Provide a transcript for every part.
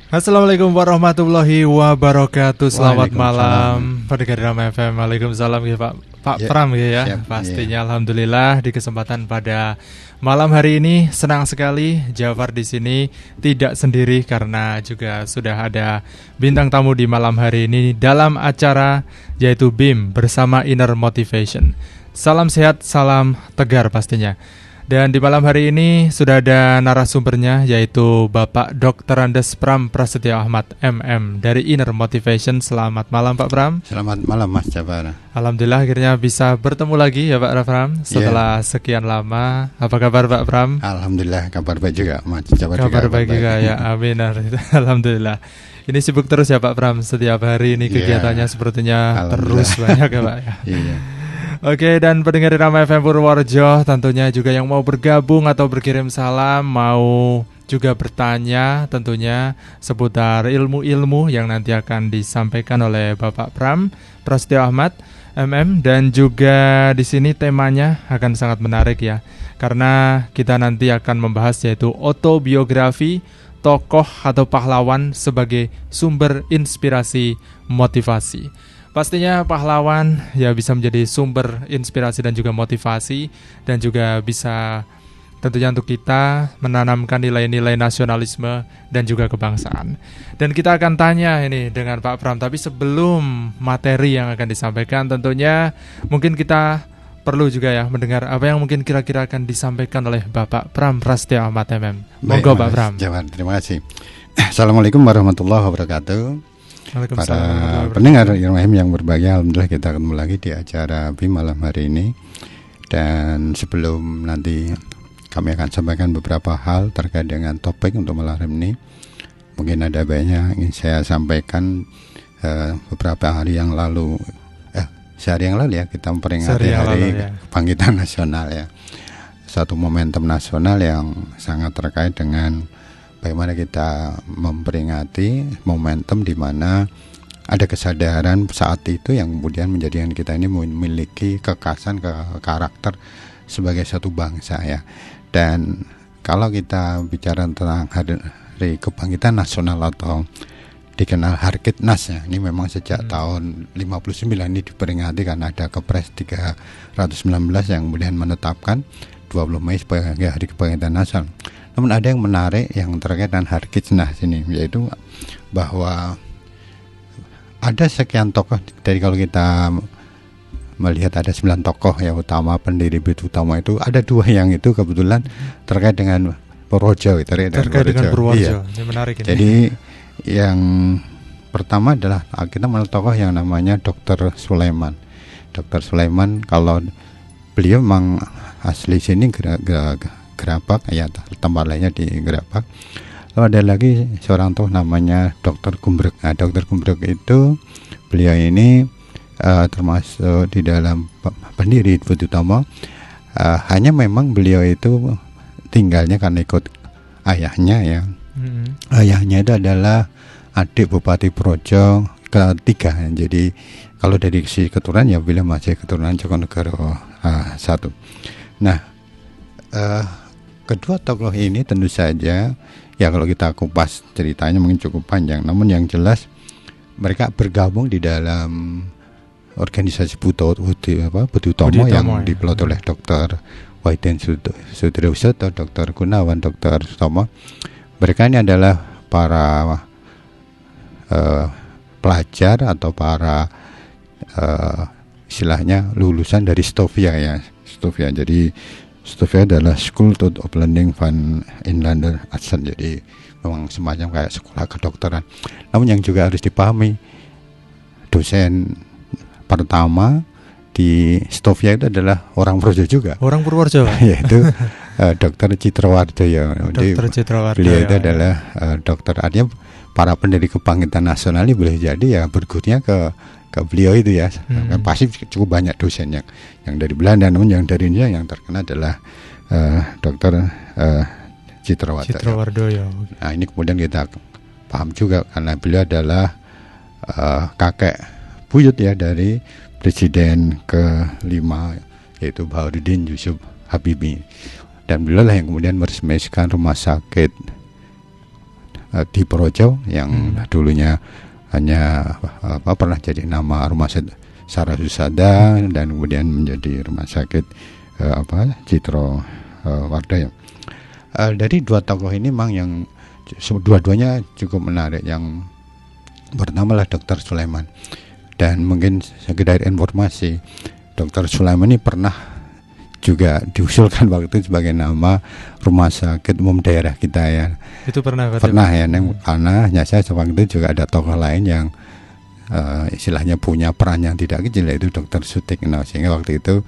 Assalamualaikum warahmatullahi wabarakatuh. Selamat malam pendengar Rama FM. Waalaikumsalam ya Pak Pram ya. Siap, pastinya alhamdulillah di kesempatan pada malam hari ini senang sekali Jafar di sini tidak sendiri karena juga sudah ada bintang tamu di malam hari ini dalam acara yaitu BIM bersama Inner Motivation. Salam sehat, salam tegar pastinya. Dan di malam hari ini sudah ada narasumbernya yaitu Bapak Dr. Andes Pram Prasetyo Ahmad MM dari Inner Motivation. Selamat malam Pak Pram. Selamat malam Mas Jafar. Alhamdulillah akhirnya bisa bertemu lagi ya Pak Pram setelah sekian lama. Apa kabar Pak Pram? Alhamdulillah kabar baik juga Mas Jafar. Kabar baik juga ya, amin. Alhamdulillah. Ini sibuk terus ya Pak Pram, setiap hari ini kegiatannya sepertinya terus banyak ya Pak ya. Iya. Oke, dan pendengar Rama FM Purworejo tentunya juga yang mau bergabung atau berkirim salam, mau juga bertanya tentunya seputar ilmu-ilmu yang nanti akan disampaikan oleh Bapak Pram Prasetyo Ahmad MM, dan juga di sini temanya akan sangat menarik ya, karena kita nanti akan membahas yaitu autobiografi tokoh atau pahlawan sebagai sumber inspirasi motivasi. Pastinya pahlawan ya bisa menjadi sumber inspirasi dan juga motivasi, dan juga bisa tentunya untuk kita menanamkan nilai-nilai nasionalisme dan juga kebangsaan. Dan kita akan tanya ini dengan Pak Pram, tapi sebelum materi yang akan disampaikan tentunya mungkin kita perlu juga ya mendengar apa yang mungkin kira-kira akan disampaikan oleh Bapak Pram Prasetyo Ahmad MM. Monggo Pak Pram. Terima kasih. Assalamualaikum warahmatullahi wabarakatuh. Para pendengar IRMM yang berbahagia, alhamdulillah kita ketemu lagi di acara BIM malam hari ini. Dan sebelum nanti kami akan sampaikan beberapa hal terkait dengan topik untuk malam ini, mungkin ada banyak ingin saya sampaikan. Beberapa hari yang lalu, sehari yang lalu ya, kita memperingati hari kebangkitan nasional ya. Satu momentum nasional yang sangat terkait dengan bagaimana kita memperingati momentum di mana ada kesadaran saat itu yang kemudian menjadikan kita ini memiliki kekasan karakter sebagai satu bangsa ya. Dan kalau kita bicara tentang hari kebangkitan nasional atau dikenal Harkitnas ya, ini memang sejak tahun 59 ini diperingati karena ada Kepres 319 yang kemudian menetapkan 20 Mei sebagai hari kebangkitan nasional. Namun ada yang menarik yang terkait dengan Harkitnas ini, yaitu bahwa ada sekian tokoh. Dari kalau kita melihat ada 9 tokoh yang utama, pendiri BIM utama itu ada 2 yang itu kebetulan terkait dengan Purworejo. Terkait dengan Purworejo. Iya. Ini menarik ini. Jadi yang pertama adalah kita mengenal tokoh yang namanya Dr. Sulaiman. Dr. Sulaiman, kalau beliau memang asli sini Gerabak ya, tempat lainnya di Gerabak. Lalu ada lagi seorang tokoh namanya Dr. Gumbrek. Nah, Dr. Gumbrek itu beliau ini termasuk di dalam pendiri BIM utama. Hanya memang beliau itu tinggalnya karena ikut ayahnya ya. Ayahnya itu adalah adik Bupati Purworejo ketiga. Jadi kalau dari sisi keturunan ya beliau masih keturunan Jogonegoro 1. Nah, kedua tokoh ini tentu saja ya kalau kita kupas ceritanya mungkin cukup panjang, namun yang jelas mereka bergabung di dalam organisasi Budi Utomo yang dipelot oleh Dr. Wahidin Sudriusoto, Dr. Gunawan, Dr. Sutomo. Mereka ini adalah para pelajar atau para istilahnya lulusan dari Stovia ya. Stovia. Jadi Stovia adalah School of Learning van Inlander Artsen. Jadi memang semacam kayak sekolah kedokteran. Namun yang juga harus dipahami, dosen pertama di Stovia itu adalah orang Purworejo juga. Orang Purworejo. Yaitu Dr. Citrawardoyo. Dr. Citrawardoyo. Beliau itu adalah dokter. Artinya para pendiri kebangkitan nasional ini boleh jadi ya bergurnya ke beliau itu ya. Pasti cukup banyak dosen yang dari Belanda, namun yang dari Indonesia yang terkenal adalah Dr. Citrawardoyo. Nah, ini kemudian kita paham juga karena beliau adalah kakek buyut ya dari Presiden ke-5 yaitu Baharudin Yusuf Habibie. Dan beliau lah yang kemudian meresmikan rumah sakit di Purworejo yang dulunya hanya pernah jadi nama Rumah Sakit Sarasusada dan kemudian menjadi Rumah Sakit Citro Wardaya. Dari dua tokoh ini memang yang dua-duanya cukup menarik. Yang pertama adalah Dr. Sulaiman, dan mungkin sekedar informasi, Dr. Sulaiman ini pernah juga diusulkan waktu itu sebagai nama rumah sakit umum daerah kita ya. Itu pernah ya, karena saya waktu itu juga ada tokoh lain yang istilahnya punya peran yang tidak kecil, yaitu Dr. Sutikno, sehingga waktu itu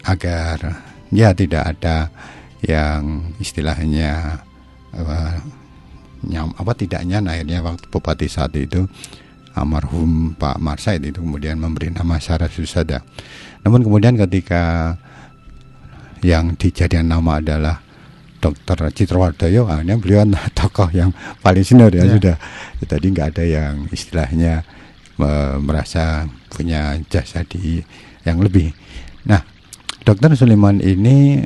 agar ya tidak ada yang istilahnya akhirnya waktu bupati saat itu almarhum Pak Marsaid itu kemudian memberi nama Sarasusada. Namun kemudian ketika yang dijadikan nama adalah Dr. Citro Wardaya, akhirnya beliau tokoh yang paling senior ya. Sudah tadi nggak ada yang istilahnya merasa punya jasa yang lebih. Nah, Dr. Sulaiman ini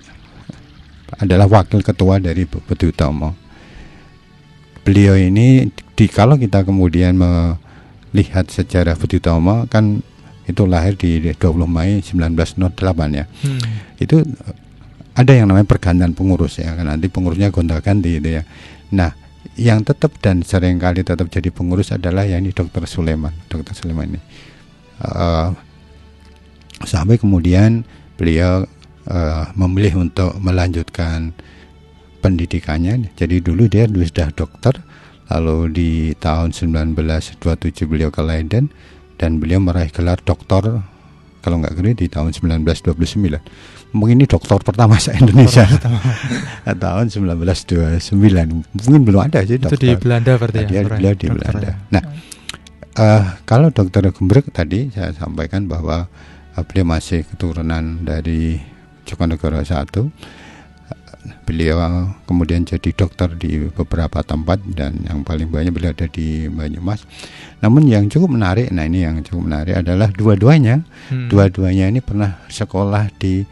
adalah wakil ketua dari Budi Utomo. Beliau ini kalau kita kemudian melihat sejarah Budi Utomo, kan itu lahir di 20 Mei 1908 ya. Itu ada yang namanya pergantian pengurus ya, kan nanti pengurusnya gonta-ganti gitu ya. Nah, yang tetap dan seringkali tetap jadi pengurus adalah yang ini Dr. Sulaiman ini. Sampai kemudian beliau memilih untuk melanjutkan pendidikannya. Jadi dulu dia sudah dokter, lalu di tahun 1927 beliau ke Leiden dan beliau meraih gelar doktor, kalau nggak keliru di tahun 1929. Mungkin ini doktor pertama se-Indonesia tahun 1929. Mungkin belum ada sih dokter. Itu di Belanda berarti ya? Beliau di Belanda. Nah, kalau Dr. Gumbrek tadi saya sampaikan bahwa beliau masih keturunan dari Jogonegoro I. Beliau kemudian jadi dokter di beberapa tempat dan yang paling banyak beliau ada di Banyumas. Namun yang cukup menarik, adalah dua-duanya ini pernah sekolah di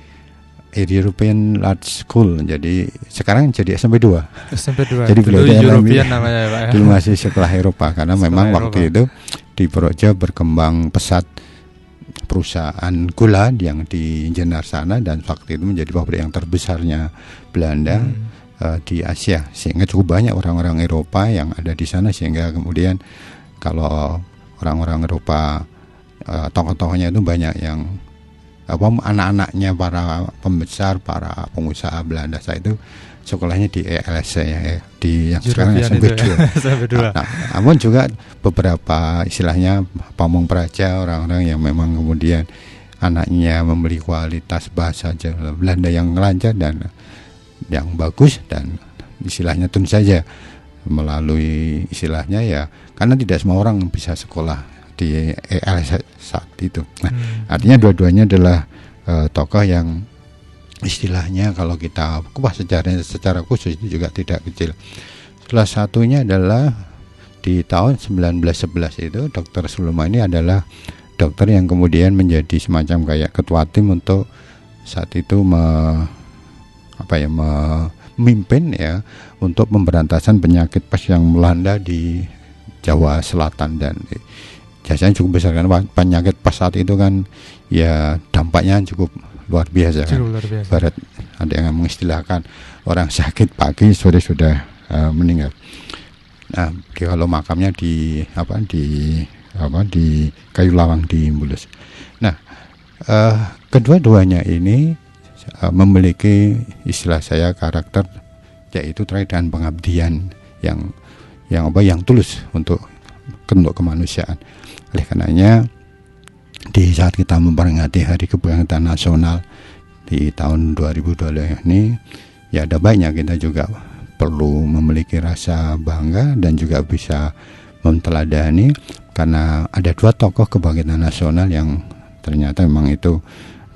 European Large School. Jadi sekarang jadi SMP 2. Jadi beliau European namanya Pak ya. Dulu masih sekolah Eropa karena memang waktu itu di Purworejo berkembang pesat perusahaan gula yang di Jenar sana, dan waktu itu menjadi pabrik yang terbesarnya Belanda di Asia, sehingga cukup banyak orang-orang Eropa yang ada di sana, sehingga kemudian kalau orang-orang Eropa tokoh-tokohnya itu banyak yang anak-anaknya para pembesar, para pengusaha Belanda saat itu sekolahnya di ELSC ya, di yang sekarang SMP 2. Namun juga beberapa istilahnya pamong praja, orang-orang yang memang kemudian anaknya memberi kualitas bahasa Belanda yang lancar dan yang bagus, dan istilahnya tentu saja melalui istilahnya ya, karena tidak semua orang bisa sekolah di ELSC saat itu. Nah, artinya dua-duanya adalah tokoh yang istilahnya kalau kita kupas sejarahnya secara khusus itu juga tidak kecil. Salah satunya adalah di tahun 1911 itu Dr. Sulaiman ini adalah dokter yang kemudian menjadi semacam kayak ketua tim untuk saat itu memimpin ya untuk pemberantasan penyakit pes yang melanda di Jawa Selatan, dan jasanya cukup besar karena penyakit pes saat itu kan ya dampaknya cukup luar biasa kan. Barat ada yang mengistilahkan orang sakit pagi sore sudah meninggal. Nah, kalau makamnya di Kayu Lawang di Bulus. Nah, kedua-duanya ini memiliki istilah saya karakter, yaitu terkait dengan pengabdian yang tulus untuk kemanusiaan. Oleh karenanya di saat kita memperingati Hari Kebangkitan Nasional di tahun 2022 ini, ya ada baiknya kita juga perlu memiliki rasa bangga dan juga bisa menteladani, karena ada dua tokoh kebangkitan nasional yang ternyata memang itu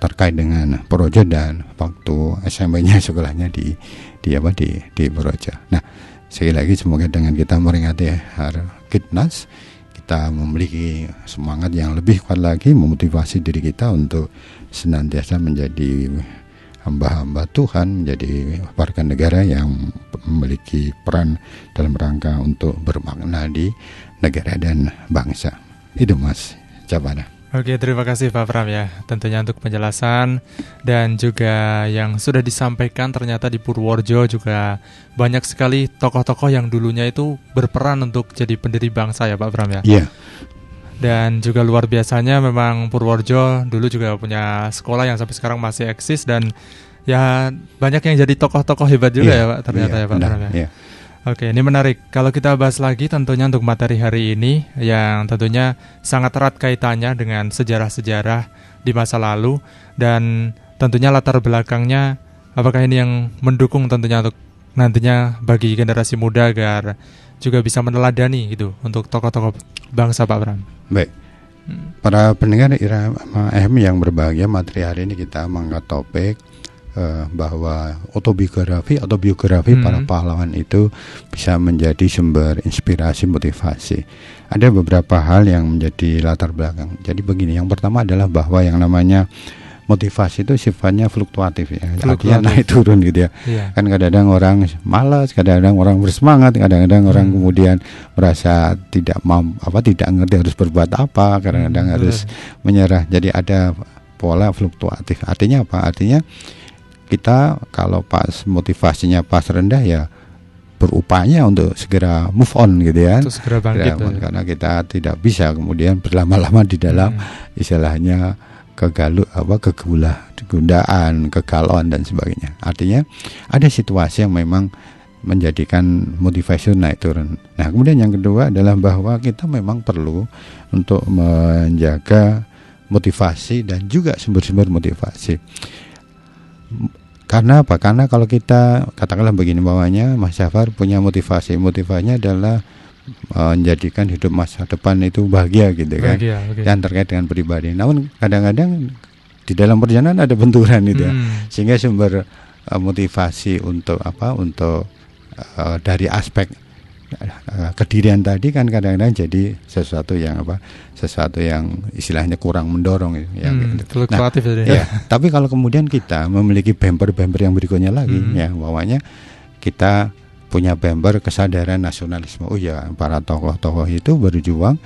terkait dengan Purworejo dan waktu SMP-nya sekolahnya di Purworejo. Nah, sekali lagi semoga dengan kita memperingati Hari Kitnas kita memiliki semangat yang lebih kuat lagi, memotivasi diri kita untuk senantiasa menjadi hamba-hamba Tuhan, menjadi warga negara yang memiliki peran dalam rangka untuk bermakna di negara dan bangsa. Itu Mas jawabannya. Oke, terima kasih Pak Pram ya, tentunya untuk penjelasan dan juga yang sudah disampaikan. Ternyata di Purworejo juga banyak sekali tokoh-tokoh yang dulunya itu berperan untuk jadi pendiri bangsa ya Pak Pram ya. Iya. Dan juga luar biasanya memang Purworejo dulu juga punya sekolah yang sampai sekarang masih eksis dan ya banyak yang jadi tokoh-tokoh hebat juga ya Pak ternyata ya Pak Pram ya. Oke, ini menarik. Kalau kita bahas lagi tentunya untuk materi hari ini yang tentunya sangat erat kaitannya dengan sejarah-sejarah di masa lalu dan tentunya latar belakangnya apakah ini yang mendukung tentunya untuk nantinya bagi generasi muda agar juga bisa meneladani gitu untuk tokoh-tokoh bangsa Pak Pram. Baik, para pendengar Irama FM yang berbahagia, materi hari ini kita mengangkat topik bahwa autobiografi atau biografi para pahlawan itu bisa menjadi sumber inspirasi, motivasi. Ada beberapa hal yang menjadi latar belakang. Jadi begini, yang pertama adalah bahwa yang namanya motivasi itu sifatnya fluktuatif ya, artinya naik turun gitu ya. Kan kadang-kadang orang malas, kadang-kadang orang bersemangat, kadang-kadang orang kemudian merasa tidak ngerti harus berbuat apa, kadang-kadang harus menyerah. Jadi ada pola fluktuatif. Artinya apa? Artinya kita kalau pas motivasinya pas rendah ya berupaya untuk segera move on gitu ya. Untuk segera bangkit karena kita tidak bisa kemudian berlama-lama di dalam istilahnya kegundaan, kegalauan dan sebagainya. Artinya ada situasi yang memang menjadikan motivasi naik turun. Nah, kemudian yang kedua adalah bahwa kita memang perlu untuk menjaga motivasi dan juga sumber-sumber motivasi. Karena apa? Karena kalau kita katakanlah begini, bawahnya Mas Jafar punya motivasinya adalah menjadikan hidup masa depan itu bahagia gitu kan, yang terkait dengan pribadi. Namun kadang-kadang di dalam perjalanan ada benturan itu ya, sehingga sumber motivasi untuk dari aspek kedirian tadi kan kadang-kadang jadi sesuatu yang istilahnya kurang mendorong yang fluktuatif tapi kalau kemudian kita memiliki bumper yang berikutnya lagi ya, bawahnya kita punya bumper kesadaran nasionalisme. Oh ya, para tokoh-tokoh itu berjuang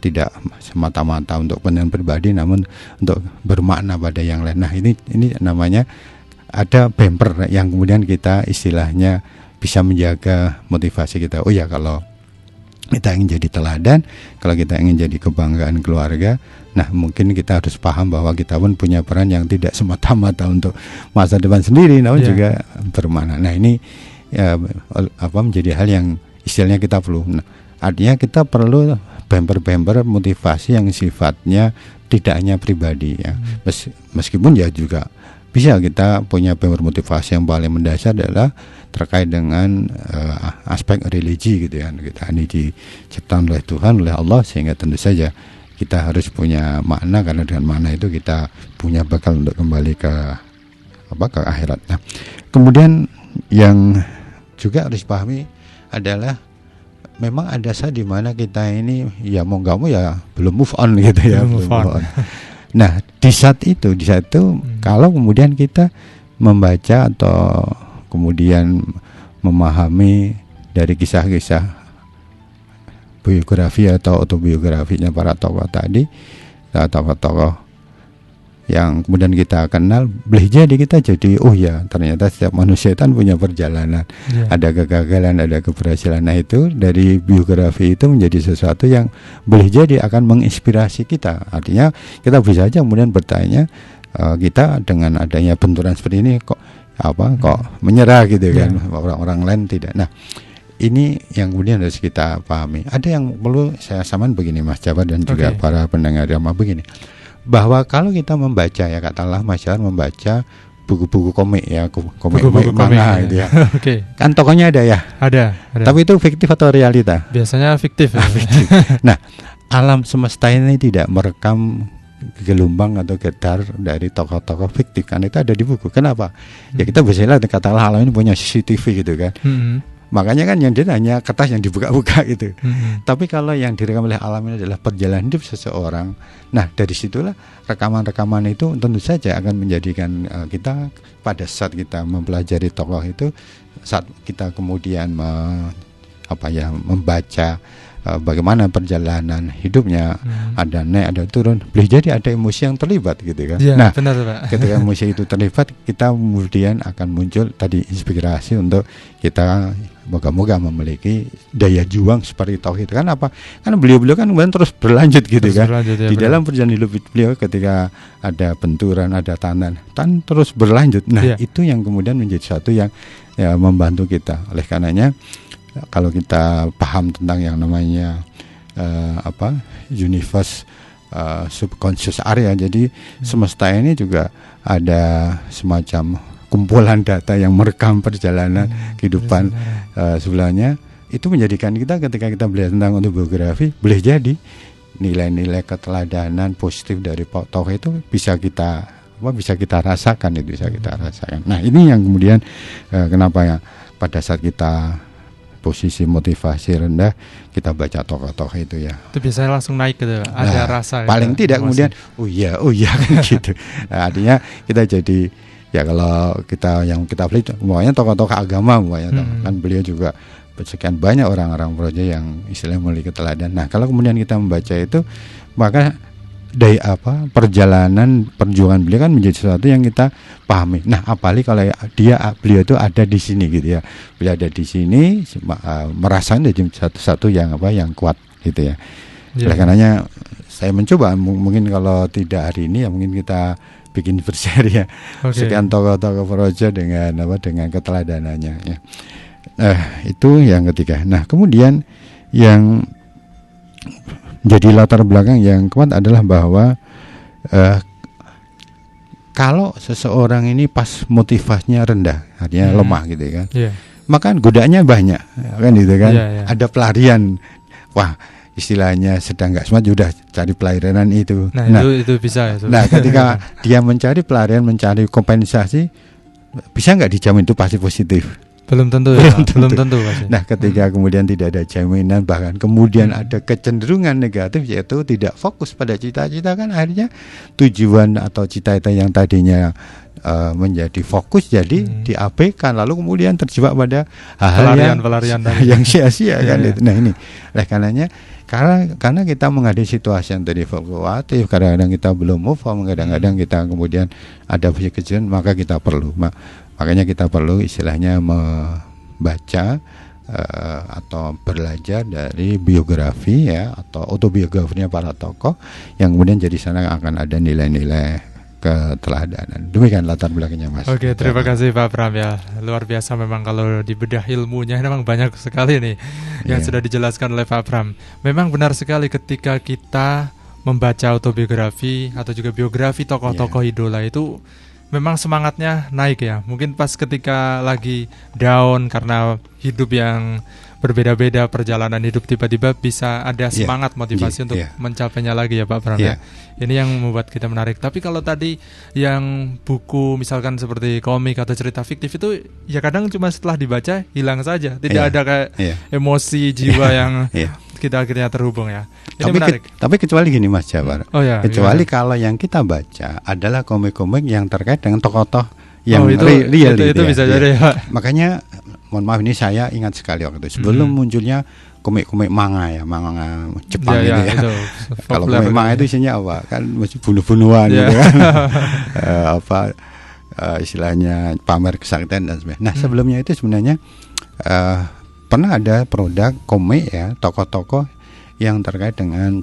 tidak semata-mata untuk kepentingan pribadi, namun untuk bermakna pada yang lain. Nah, ini namanya ada bumper yang kemudian kita istilahnya bisa menjaga motivasi kita. Oh ya, kalau kita ingin jadi teladan, kalau kita ingin jadi kebanggaan keluarga, nah mungkin kita harus paham bahwa kita pun punya peran yang tidak semata-mata untuk masa depan sendiri, namun juga bermakna. Nah, ini menjadi hal yang istilahnya kita perlu. Nah, artinya kita perlu bumper motivasi yang sifatnya tidak hanya pribadi ya. Meskipun ya juga bisa kita punya bumper motivasi yang paling mendasar adalah terkait dengan aspek religi gitu ya. Kita ini diciptakan oleh Tuhan, oleh Allah, sehingga tentu saja kita harus punya makna, karena dengan makna itu kita punya bekal untuk kembali ke akhirat. Nah, kemudian yang juga harus dipahami adalah memang ada saat di mana kita ini ya mau nggak mau ya belum move on gitu ya, belum move on. Nah, di saat itu kalau kemudian kita membaca atau kemudian memahami dari kisah-kisah biografi atau autobiografinya para tokoh tadi, tokoh-tokoh yang kemudian kita kenal, boleh jadi kita jadi oh ya, ternyata setiap manusia itu punya perjalanan, ada kegagalan, ada keberhasilan. Nah, itu dari biografi itu menjadi sesuatu yang boleh jadi akan menginspirasi kita. Artinya kita bisa aja kemudian bertanya, kita dengan adanya benturan seperti ini kok menyerah gitu kan, orang-orang lain tidak. Nah, ini yang kemudian harus kita pahami. Ada yang perlu saya samakan begini Mas Jafar dan juga para pendengar yang begini, bahwa kalau kita membaca ya, katakanlah masyarakat membaca buku-buku komik ya, komik manga gitu ya. Kan tokohnya ada ya? Ada. Tapi itu fiktif atau realita? Biasanya fiktif. Nah, alam semesta ini tidak merekam gelombang atau getar dari tokoh-tokoh fiktif, kan itu ada di buku. Kenapa? Ya kita bisa lihat, katakanlah alam ini punya CCTV gitu kan. Makanya kan yang dia hanya kertas yang dibuka-buka gitu. Tapi kalau yang direkam oleh alam ini adalah perjalanan hidup seseorang. Nah, dari situlah rekaman-rekaman itu tentu saja akan menjadikan kita pada saat kita mempelajari tokoh itu, saat kita kemudian membaca bagaimana perjalanan hidupnya, ada naik, ada turun, boleh jadi ada emosi yang terlibat gitu kan. Ya, nah, benar, Pak. Ketika emosi itu terlibat, kita kemudian akan muncul tadi inspirasi untuk kita moga-moga memiliki daya juang seperti tauhid. Kan apa? Karena beliau-beliau kan kemudian terus berlanjut gitu kan. Di dalam perjalanan hidup beliau ketika ada benturan, ada tantangan, terus berlanjut. Nah, itu yang kemudian menjadi satu yang membantu kita. Oleh karenanya kalau kita paham tentang yang namanya universe subconscious area, jadi semesta ini juga ada semacam kumpulan data yang merekam perjalanan kehidupan sebelumnya. Itu menjadikan kita ketika kita belajar tentang autobiografi, boleh jadi nilai-nilai keteladanan positif dari tauhid itu bisa kita rasakan, itu bisa kita rasakan. Nah, ini yang kemudian kenapa ya pada saat kita posisi motivasi rendah, kita baca tokoh-tokoh itu ya. Itu biasanya langsung naik gitu, ada rasa. Paling gitu, tidak kemudian, oh iya kan gitu. Nah, artinya kita jadi ya kalau kita beli, semuanya tokoh-tokoh agama, kan beliau juga sekian banyak orang-orang proja yang istilahnya memiliki teladan. Nah, kalau kemudian kita membaca itu, maka dari perjalanan perjuangan beliau kan menjadi sesuatu yang kita pahami. Nah, apalagi kalau beliau itu ada di sini gitu ya. Beliau ada di sini merasakan jadi satu yang kuat gitu ya. Oleh karenanya saya mencoba, mungkin kalau tidak hari ini ya mungkin kita bikin berseri ya. Sekian tokoh-tokoh proja dengan keteladanannya ya. Itu yang ketiga. Nah, kemudian yang jadi latar belakang yang kuat adalah bahwa kalau seseorang ini pas motivasinya rendah, artinya lemah gitu kan, maka godaannya banyak kan gitu kan. Ada pelarian, wah istilahnya sedang nggak semangat, udah cari pelarian itu. Nah itu bisa itu. Nah, ketika dia mencari pelarian, mencari kompensasi, bisa nggak dijamin itu pasti positif? Belum tentu ya, belum tentu pasti. Nah, ketika kemudian tidak ada jaminan, bahkan kemudian ada kecenderungan negatif, yaitu tidak fokus pada cita-cita, kan akhirnya tujuan atau cita-cita yang tadinya menjadi fokus jadi diabaikan, lalu kemudian terjebak pada hal-hal yang sia-sia kan itu. Nah, ini oleh karenanya karena kita menghadapi situasi yang tadi fluktuatif, kadang-kadang kita belum move on, kadang-kadang kita kemudian ada kejadian, maka kita perlu makanya kita perlu istilahnya membaca atau belajar dari biografi ya, atau autobiografinya para tokoh yang kemudian jadi sana akan ada nilai-nilai keteladanan. Demikian latar belakangnya, Mas. Oke, terima kasih Pak Pram ya. Luar biasa memang kalau dibedah ilmunya memang banyak sekali nih yang sudah dijelaskan oleh Pak Pram. Memang benar sekali ketika kita membaca autobiografi atau juga biografi tokoh-tokoh idola itu memang semangatnya naik ya. Mungkin pas ketika lagi down karena hidup yang berbeda-beda, perjalanan hidup, tiba-tiba bisa ada semangat motivasi untuk mencapainya lagi ya Pak Pram ya. Ini yang membuat kita menarik. Tapi kalau tadi yang buku misalkan seperti komik atau cerita fiktif itu ya kadang cuma setelah dibaca hilang saja. Tidak ada kayak emosi jiwa yang kita akhirnya terhubung ya. Ini menarik. Tapi kecuali gini Mas Jawar. Kecuali kalau yang kita baca adalah komik-komik yang terkait dengan tokoh-tokoh yang real itu bisa jadi ya. Makanya mohon maaf, ini saya ingat sekali waktu itu sebelum munculnya komik-komik manga Jepang gitu ya. Kalau komik manga itu isinya apa? Kan masih bunuh-bunuhan gitu kan. Istilahnya pamer kesaktian dan sebagainya. Nah, sebelumnya itu sebenarnya pernah ada produk komik ya, tokoh-tokoh yang terkait dengan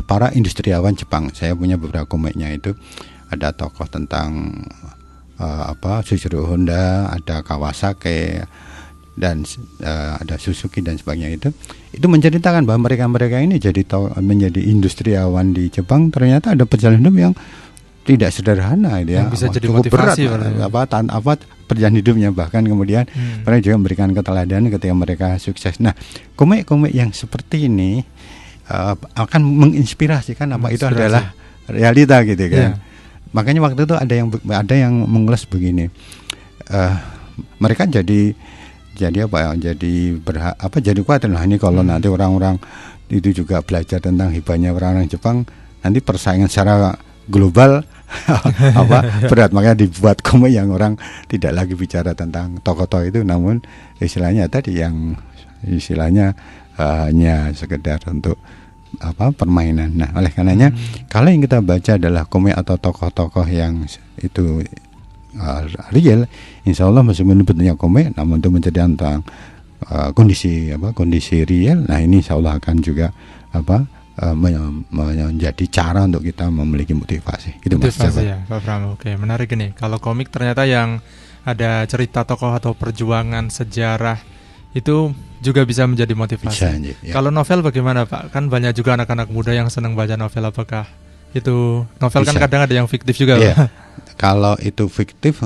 para industriawan Jepang. Saya punya beberapa komiknya itu. Ada tokoh tentang Shuichiro Honda, ada Kawasaki, dan ada Suzuki dan sebagainya. Itu menceritakan bahwa mereka ini menjadi industriawan di Jepang, ternyata ada perjalanan hidup yang tidak sederhana ya, bisa jadi cukup motivasi berat perjalanan hidupnya, bahkan kemudian mereka juga memberikan keteladanan ketika mereka sukses. Nah, komik-komik yang seperti ini akan menginspirasi kan, itu adalah realita gitu kan. Makanya waktu itu ada yang mengulas begini, mereka jadi jadi jadi kuat. Nah ini kalau nanti orang-orang itu juga belajar tentang hebatnya orang-orang Jepang, nanti persaingan secara global berat. Makanya dibuat komik yang orang tidak lagi bicara tentang tokoh-tokoh itu, namun istilahnya tadi yang istilahnya hanya sekedar untuk permainan. Nah oleh karenanya kalau yang kita baca adalah komik atau tokoh-tokoh yang itu real, insya Allah meskipun bentuknya komik, namun itu menjadi tentang kondisi real. Nah ini insya Allah akan juga menjadi cara untuk kita memiliki motivasi. Gitu motivasi ya, Pak Pram. Oke, menarik ini. Kalau komik ternyata yang ada cerita tokoh atau perjuangan sejarah itu juga bisa menjadi motivasi. Bisa, ya. Kalau novel bagaimana Pak? Kan banyak juga anak-anak muda yang senang baca novel. Apakah itu novel bisa. Kan kadang ada yang fiktif juga. Iya. Kalau itu fiktif,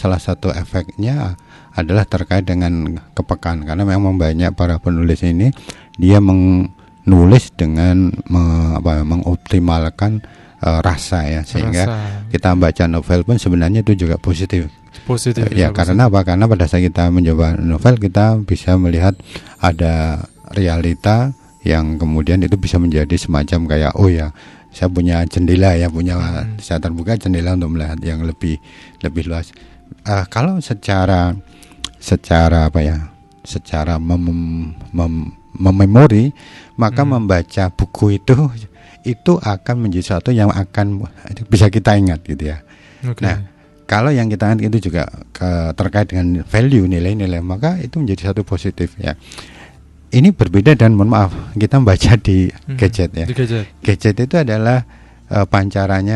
salah satu efeknya adalah terkait dengan kepekaan, karena memang banyak para penulis ini dia menulis dengan mengoptimalkan rasa ya, sehingga kita baca novel pun sebenarnya itu juga positif ya, karena apa? Karena pada saat kita mencoba novel, kita bisa melihat ada realita yang kemudian itu bisa menjadi semacam kayak saya punya jendela ya, saya terbuka jendela untuk melihat yang lebih luas. Kalau secara mememori, maka membaca buku itu akan menjadi sesuatu yang akan bisa kita ingat gitu ya. Okay. Nah, kalau yang kita ingat itu juga terkait dengan value, nilai-nilai, maka itu menjadi satu positif ya. Ini berbeda dan mohon maaf, kita membaca di gadget ya. Gadget itu adalah pancaran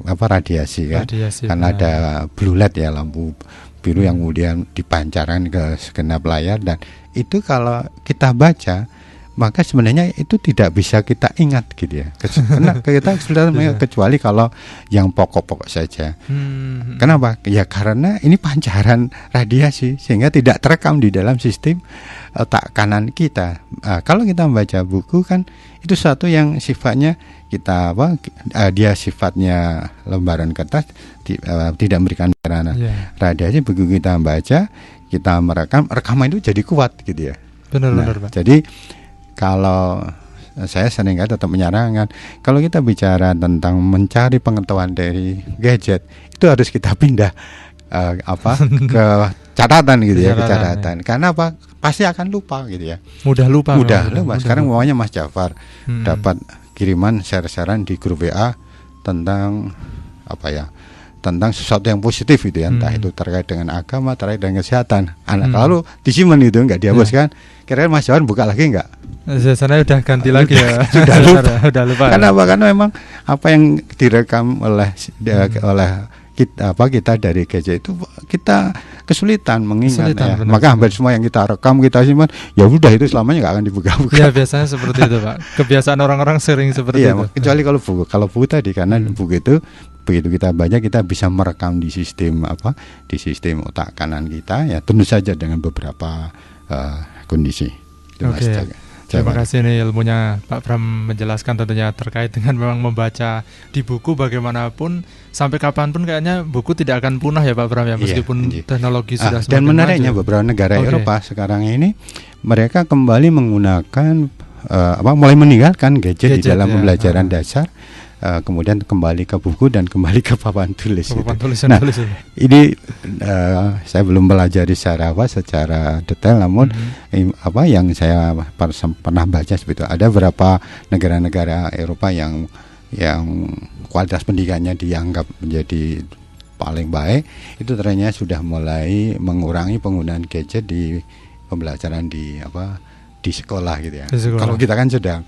radiasi kan. Karena ada blue light ya, lampu biru yang kemudian dipancarkan ke segenap layar, dan itu kalau kita baca maka sebenarnya itu tidak bisa kita ingat gitu ya. Karena kita sudah kecuali kalau yang pokok-pokok saja. Kenapa? Ya karena ini pancaran radiasi sehingga tidak terekam di dalam sistem otak kanan kita. Kalau kita membaca buku kan itu satu yang sifatnya kita dia sifatnya lembaran kertas, tidak memberikan radiasi. Begitu kita baca, kita rekaman itu jadi kuat gitu ya. Benar, Pak. Jadi kalau saya seringkali tetap menyarankan, kalau kita bicara tentang mencari pengetahuan dari gadget, itu harus kita pindah ke catatan gitu ya, ke catatan. Karena apa? Pasti akan lupa gitu ya. Mudah lupa. Sekarang umpamanya Mas Jafar dapat kiriman share-sharean di grup WA tentang tentang sesuatu yang positif gitu ya, entah itu terkait dengan agama, terkait dengan kesehatan. Lalu disimpan itu enggak dihapuskan. Kira-kira Mas Jafar buka lagi enggak? Sana udah ganti lagi ya. Sudah lupa. Karena memang apa yang direkam oleh kita dari gadget itu kita kesulitan mengingat ya. Maka hampir semua yang kita rekam, kita simpan, ya udah itu selamanya nggak akan dibuka-buka. Ya biasanya seperti itu Pak. Kebiasaan orang-orang sering seperti itu. Kecuali kalau buku tadi, karena buku itu begitu kita baca, kita bisa merekam di sistem di sistem otak kanan kita ya, tentu saja dengan beberapa kondisi. Terima kasih nih ilmunya Pak Pram menjelaskan tentunya terkait dengan memang membaca di buku bagaimanapun sampai kapanpun kayaknya buku tidak akan punah ya Pak Pram ya, meskipun teknologi sudah semakin dan menariknya maju. Beberapa negara Eropa sekarang ini mereka kembali menggunakan mulai meninggalkan gadget di dalam pembelajaran dasar. Kemudian kembali ke buku dan kembali ke papan tulis. Ini saya belum pelajari secara detail, namun yang saya pernah baca seperti itu. Ada beberapa negara-negara Eropa yang kualitas pendidikannya dianggap menjadi paling baik, itu ternyata sudah mulai mengurangi penggunaan gadget di pembelajaran di sekolah gitu ya. Kalau kita kan sedang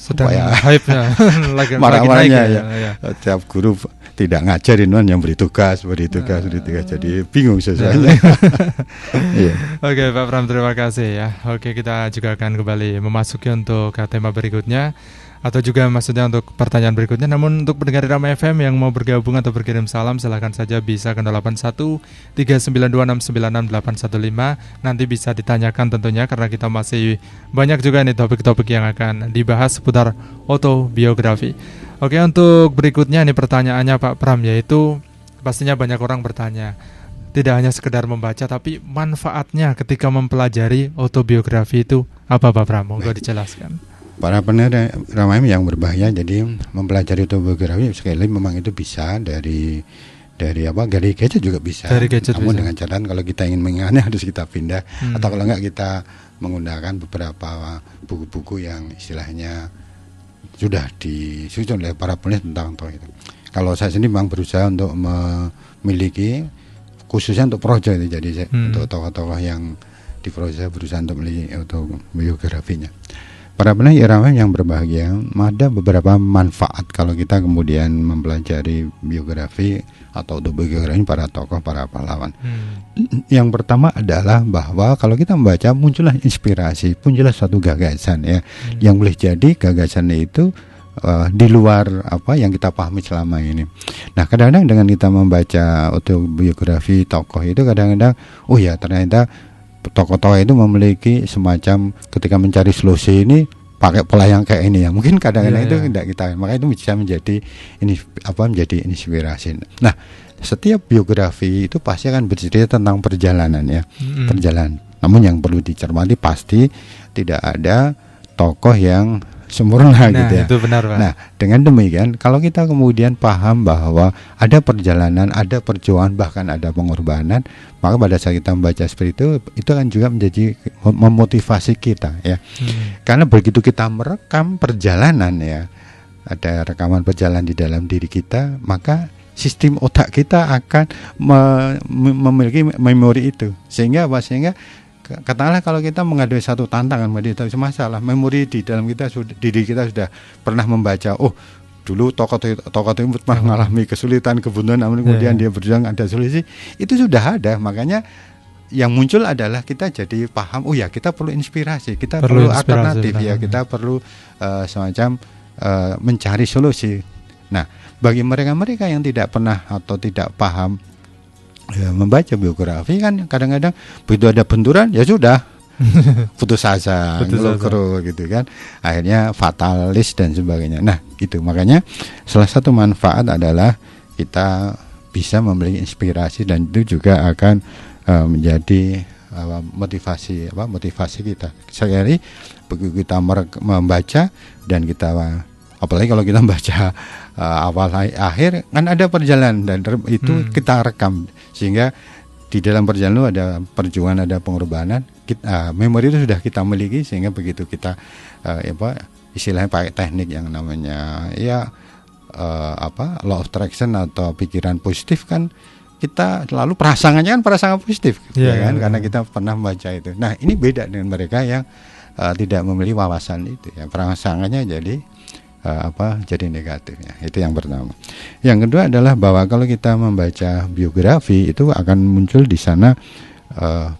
hype-nya lagi marah-marahnya ya. Tiap guru tidak ngajarin yang beri tugas, jadi bingung sesuatu. Oke Pak Pram, terima kasih ya. Oke, kita juga akan kembali memasuki untuk tema berikutnya, atau juga maksudnya untuk pertanyaan berikutnya. Namun untuk pendengar Rama FM yang mau bergabung atau berkirim salam, silahkan saja bisa ke 81 392 696 815. Nanti bisa ditanyakan tentunya, karena kita masih banyak juga nih topik-topik yang akan dibahas seputar autobiografi. Oke, untuk berikutnya ini pertanyaannya Pak Pram, yaitu pastinya banyak orang bertanya, tidak hanya sekedar membaca, tapi manfaatnya ketika mempelajari autobiografi itu apa Pak Pram? Monggo dijelaskan. Para pendengar Rama FM yang berbahaya, jadi mempelajari autobiografi sekali memang itu bisa dari gadget juga bisa. Dari gadget namun bisa. dengan catatan kalau kita ingin mengingatnya harus kita pindah atau kalau enggak kita menggunakan beberapa buku-buku yang istilahnya sudah disusun oleh para penulis tentang tokoh itu. Kalau saya sendiri memang berusaha untuk memiliki khususnya untuk proyek itu, jadi untuk tokoh-tokoh yang di proyek saya berusaha untuk memiliki autobiografinya. Para pendengar yang berbahagia, ada beberapa manfaat kalau kita kemudian mempelajari biografi atau autobiografi para tokoh, para pahlawan. Yang pertama adalah bahwa kalau kita membaca muncullah inspirasi, muncullah suatu gagasan ya, yang boleh jadi gagasan itu di luar apa yang kita pahami selama ini. Nah, kadang-kadang dengan kita membaca autobiografi tokoh itu kadang-kadang oh ya ternyata tokoh-tokoh itu memiliki semacam ketika mencari solusi ini pakai pola yang kayak ini ya. Mungkin kadang-kadang itu tidak kita, maka itu bisa menjadi menjadi inspirasi. Nah, setiap biografi itu pasti akan bercerita tentang perjalanan ya, perjalanan. Namun yang perlu dicermati pasti tidak ada tokoh yang sempurna gitu ya. Itu benar, Pak. Nah, dengan demikian kalau kita kemudian paham bahwa ada perjalanan, ada perjuangan, bahkan ada pengorbanan, maka pada saat kita membaca seperti itu akan juga menjadi memotivasi kita ya. Karena begitu kita merekam perjalanan ya, ada rekaman perjalanan di dalam diri kita, maka sistem otak kita akan memiliki memori itu. Sehingga katakanlah kalau kita menghadapi satu tantangan, menghadapi masalah, memori di dalam kita diri kita sudah pernah membaca, oh dulu tokoh itu pernah mengalami kesulitan, kebuntuan, namun kemudian dia berjuang ada solusi, itu sudah ada. Makanya yang muncul adalah kita jadi paham, oh ya kita perlu inspirasi, kita perlu alternatif ya, kita perlu semacam mencari solusi. Nah, bagi mereka yang tidak pernah atau tidak paham membaca biografi kan kadang-kadang begitu ada benturan ya sudah putus asa, ngeluh gitu kan, akhirnya fatalis dan sebagainya. Nah itu makanya salah satu manfaat adalah kita bisa memiliki inspirasi dan itu juga akan menjadi motivasi kita. Sekali begitu kita membaca dan kita apalagi kalau kita membaca awal akhir kan ada perjalanan dan itu kita rekam sehingga di dalam perjalanan ada perjuangan, ada pengorbanan, memori itu sudah kita miliki sehingga begitu kita istilahnya pakai teknik yang namanya law of attraction atau pikiran positif kan kita lalu prasangkanya kan prasangka positif karena kita pernah membaca itu. Nah ini beda dengan mereka yang tidak memiliki wawasan itu ya, prasangkanya jadi jadi negatif ya. Itu yang pertama. Yang kedua adalah bahwa kalau kita membaca biografi itu akan muncul di sana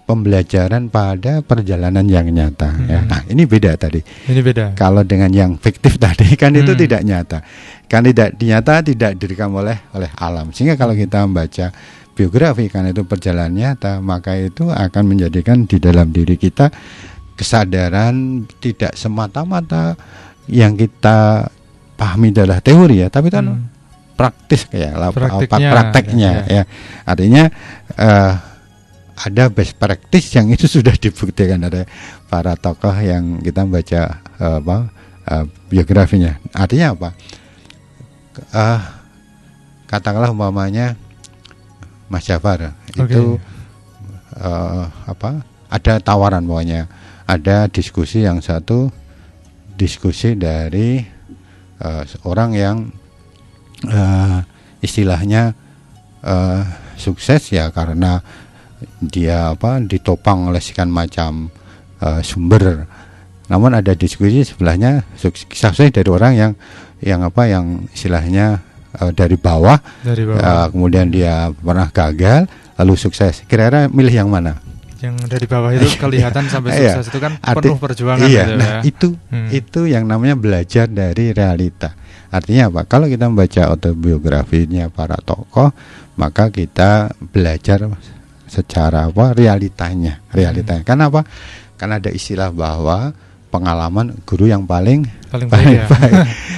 pembelajaran pada perjalanan yang nyata ya. Nah, ini beda tadi. Ini beda. Kalau dengan yang fiktif tadi kan itu tidak nyata. Kan tidak direkam oleh alam. Sehingga kalau kita membaca biografi kan itu perjalanan nyata, maka itu akan menjadikan di dalam diri kita kesadaran tidak semata-mata yang kita pahami adalah teori ya, tapi kan praktis prakteknya ya. Artinya ada best practice yang itu sudah dibuktikan oleh para tokoh yang kita baca biografinya. Artinya apa? Katakanlah umpamanya Mas Jafar itu ada tawaran pokoknya, ada diskusi yang satu diskusi dari orang yang istilahnya sukses ya karena dia ditopang oleh sekian macam sumber. Namun ada diskusi sebelahnya sukses dari orang yang istilahnya dari bawah. Kemudian dia pernah gagal lalu sukses. Kira-kira milih yang mana? Yang dari bawah itu kelihatan sampai sukses itu kan penuh perjuangan gitu nah, ya. Itu yang namanya belajar dari realita. Artinya apa? Kalau kita membaca autobiografinya para tokoh, maka kita belajar secara realitanya. Karena apa? Karena ada istilah bahwa pengalaman guru yang paling baik.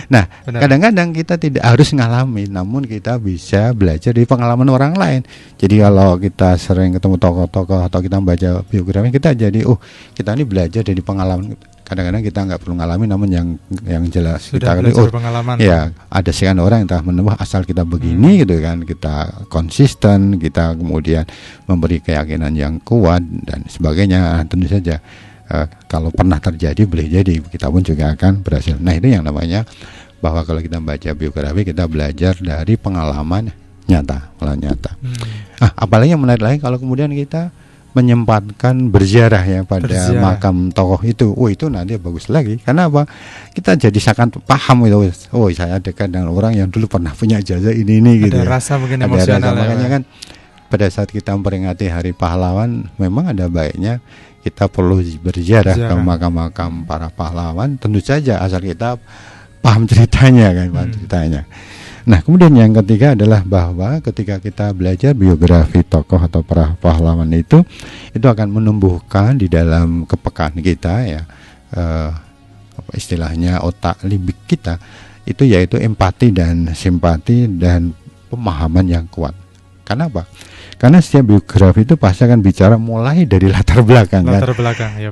Nah, Benar. kadang-kadang kita tidak harus ngalami, namun kita bisa belajar dari pengalaman orang lain. Jadi kalau kita sering ketemu tokoh-tokoh atau kita membaca biografi, kita jadi kita ini belajar dari pengalaman. Kadang-kadang kita nggak perlu ngalami, namun yang jelas Sudah kita belajar pengalaman. ya ada sekian orang yang telah menemukan asal kita begini gitu kan, kita konsisten, kita kemudian memberi keyakinan yang kuat dan sebagainya. Tentu saja kalau pernah terjadi boleh jadi kita pun juga akan berhasil. Nah, itu yang namanya bahwa kalau kita membaca biografi, kita belajar dari pengalaman nyata. Apalagi yang menarik lagi kalau kemudian kita menyempatkan berziarah ya pada makam tokoh itu. Itu nanti bagus lagi. Karena apa? Kita jadi sangat paham itu. Saya dekat dengan orang yang dulu pernah punya jasa ini gitu. Ada rasa mungkin emosional. Makanya kan pada saat kita memperingati Hari Pahlawan, memang ada baiknya kita perlu berziarah ke makam-makam para pahlawan. Tentu saja asal kita paham ceritanya kan, Nah, kemudian yang ketiga adalah bahwa ketika kita belajar biografi tokoh atau para pahlawan itu akan menumbuhkan di dalam kepekaan kita ya, istilahnya otak limbik kita itu yaitu empati dan simpati dan pemahaman yang kuat. Karena apa? Karena setiap biografi itu pasti akan bicara mulai dari latar belakang ya,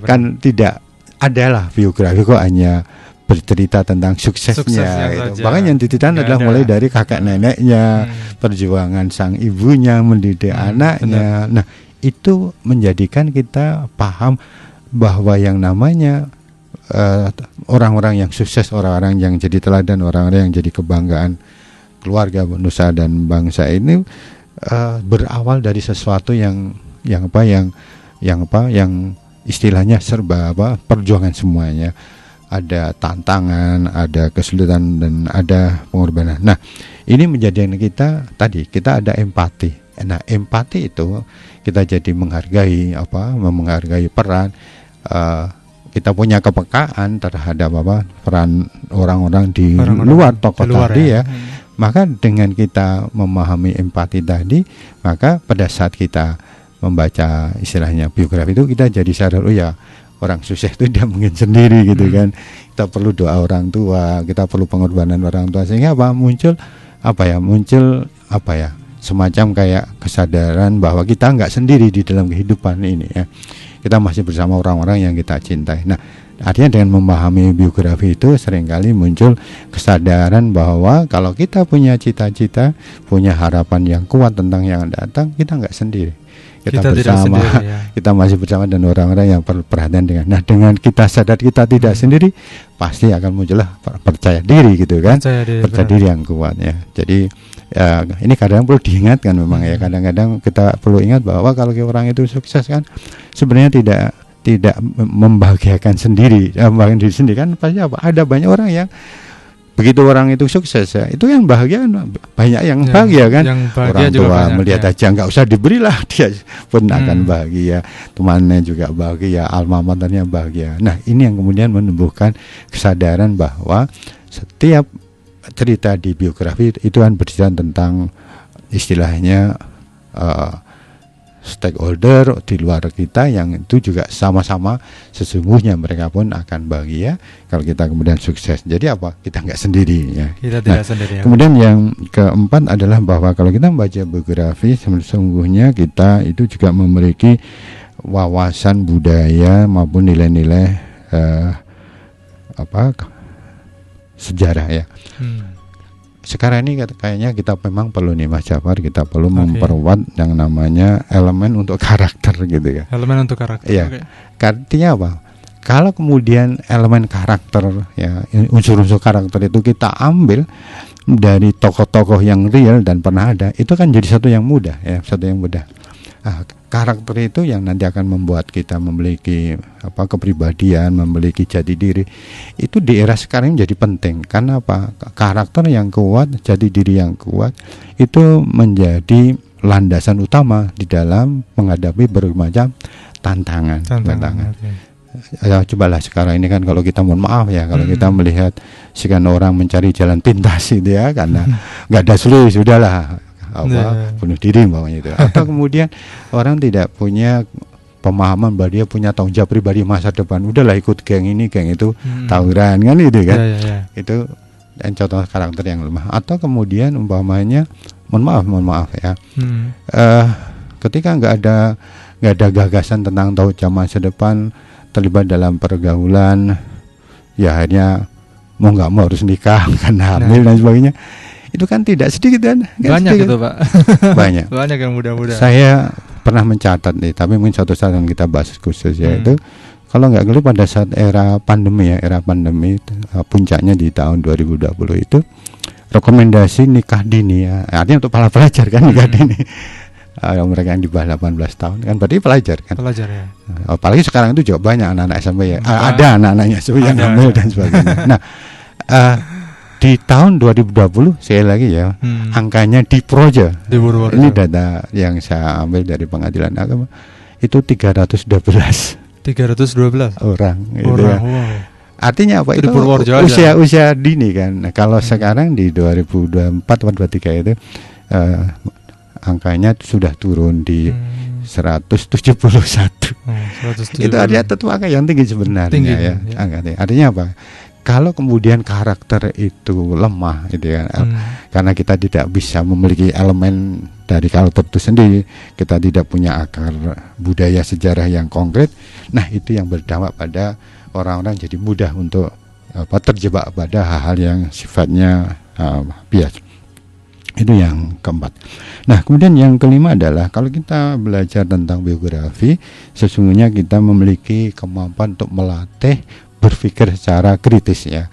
kan tidak adalah biografi kok hanya bercerita tentang suksesnya gitu. Bahkan yang diceritakan adalah mulai dari kakek neneknya, perjuangan sang ibunya mendidik anaknya. Nah, itu menjadikan kita paham bahwa yang namanya orang-orang yang sukses, orang-orang yang jadi teladan, orang-orang yang jadi kebanggaan keluarga, nusa dan bangsa ini berawal dari sesuatu yang istilahnya serba perjuangan semuanya. Ada tantangan, ada kesulitan dan ada pengorbanan. Nah, ini menjadikan kita ada empati. Nah, empati itu kita jadi menghargai peran, kita punya kepekaan terhadap peran orang-orang di luar tokoh tadi ya. Maka dengan kita memahami empati tadi, maka pada saat kita membaca istilahnya biografi itu kita jadi sadar, orang sukses itu dia mungkin sendiri gitu kan. Kita perlu doa orang tua, kita perlu pengorbanan orang tua, sehingga muncul semacam kayak kesadaran bahwa kita nggak sendiri di dalam kehidupan ini ya. Kita masih bersama orang-orang yang kita cintai. Nah, artinya dengan memahami biografi itu seringkali muncul kesadaran bahwa kalau kita punya cita-cita, punya harapan yang kuat tentang yang datang, kita nggak sendiri. Kita bersama, kita masih bersama dan orang-orang yang perhatian dengan. Nah, dengan kita sadar kita tidak sendiri, pasti akan muncullah percaya diri gitu kan, percaya diri yang kuat ya. Jadi ini kadang perlu diingatkan memang ya. Kadang-kadang kita perlu ingat bahwa kalau orang itu sukses kan, sebenarnya tidak membahagiakan sendiri, membahagiakan diri sendiri kan. Pasti ada banyak orang yang begitu orang itu sukses ya, itu yang bahagia banyak yang bahagia kan, yang bahagia orang tua melihat aja nggak usah diberilah dia pun akan bahagia, temannya juga bahagia, alma maternya bahagia. Nah, ini yang kemudian menumbuhkan kesadaran bahwa setiap cerita di biografi itu kan bercerita tentang istilahnya stakeholder di luar kita yang itu juga sama-sama sesungguhnya mereka pun akan bahagia kalau kita kemudian sukses. Jadi kita nggak sendiri ya. Kita tidak sendiri. Kemudian yang keempat adalah bahwa kalau kita membaca biografi sesungguhnya kita itu juga memiliki wawasan budaya maupun nilai-nilai sejarah ya. Sekarang ini kayaknya kita memang perlu nih Mas Jafar, kita perlu memperkuat yang namanya elemen untuk karakter gitu ya. Elemen untuk karakter. Iya. Artinya apa? Kalau kemudian elemen karakter ya, unsur-unsur karakter itu kita ambil dari tokoh-tokoh yang real dan pernah ada, itu kan jadi satu yang mudah ya, karakter itu yang nanti akan membuat kita memiliki kepribadian, memiliki jati diri. Itu di era sekarang menjadi penting. Karena karakter yang kuat, jati diri yang kuat itu menjadi landasan utama di dalam menghadapi berbagai macam tantangan. Ya, cobalah sekarang ini kan kalau kita mohon maaf ya, kalau kita melihat sekian orang mencari jalan pintas itu ya, karena nggak ada solusi, sudahlah bunuh diri umpamanya itu. Atau kemudian orang tidak punya pemahaman bahwa dia punya tanggung jawab pribadi masa depan. Udahlah ikut geng ini, geng itu, tawuran kan itu kan. Itu dan contoh karakter yang lemah. Atau kemudian umpamanya, mohon maaf ya. Ketika nggak ada gagasan tentang tanggung jawab masa depan, terlibat dalam pergaulan, ya akhirnya mau nggak mau harus nikah kan, hamil dan sebagainya. Itu kan tidak sedikit kan? Banyak sedikit. Itu Pak. Banyak. Banyak yang muda-muda. Saya pernah mencatat nih, tapi mungkin suatu saat yang kita bahas khusus yaitu kalau nggak keliru pada saat era pandemi puncaknya di tahun 2020 itu rekomendasi nikah dini ya, artinya untuk para pelajar kan nikah dini. Mereka yang di bawah 18 tahun kan berarti pelajar kan. Pelajar ya. Apalagi sekarang itu juga banyak anak-anak SMP ya. Ada anak-anaknya yang hamil dan sebagainya. Nah, di tahun 2020 saya lagi ya, angkanya di Proja. Ini data yang saya ambil dari Pengadilan Agama. Itu 312 orang gitu ya. Wow. Artinya apa? Itu usia dini kan. Nah, kalau sekarang di 2024 atau 2023 itu angkanya sudah turun di 171. 171. Itu artinya tentu angka yang tinggi sebenarnya ya. Artinya apa? Kalau kemudian karakter itu lemah gitu ya, karena kita tidak bisa memiliki elemen dari karakter itu sendiri, kita tidak punya akar budaya sejarah yang konkret. Nah, itu yang berdampak pada orang-orang jadi mudah untuk terjebak pada hal-hal yang sifatnya bias. Itu yang keempat. Nah, kemudian yang kelima adalah kalau kita belajar tentang biografi, sesungguhnya kita memiliki kemampuan untuk melatih berpikir secara kritis ya.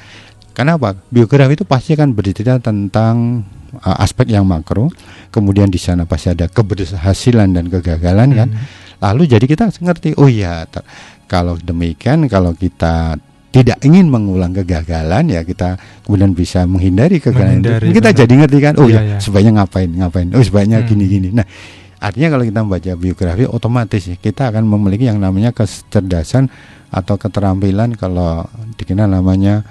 Kenapa? Biografi itu pasti akan bercerita tentang aspek yang makro. Kemudian di sana pasti ada keberhasilan dan kegagalan kan. Lalu jadi kita ngerti, oh ya, kalau demikian, kalau kita tidak ingin mengulang kegagalan ya kita kemudian bisa menghindari kegagalan itu. Kita jadi ngerti kan, oh ya, sebaiknya ngapain, oh sebaiknya gini. Nah, artinya kalau kita membaca biografi otomatis kita akan memiliki yang namanya kecerdasan atau keterampilan, kalau dikenal namanya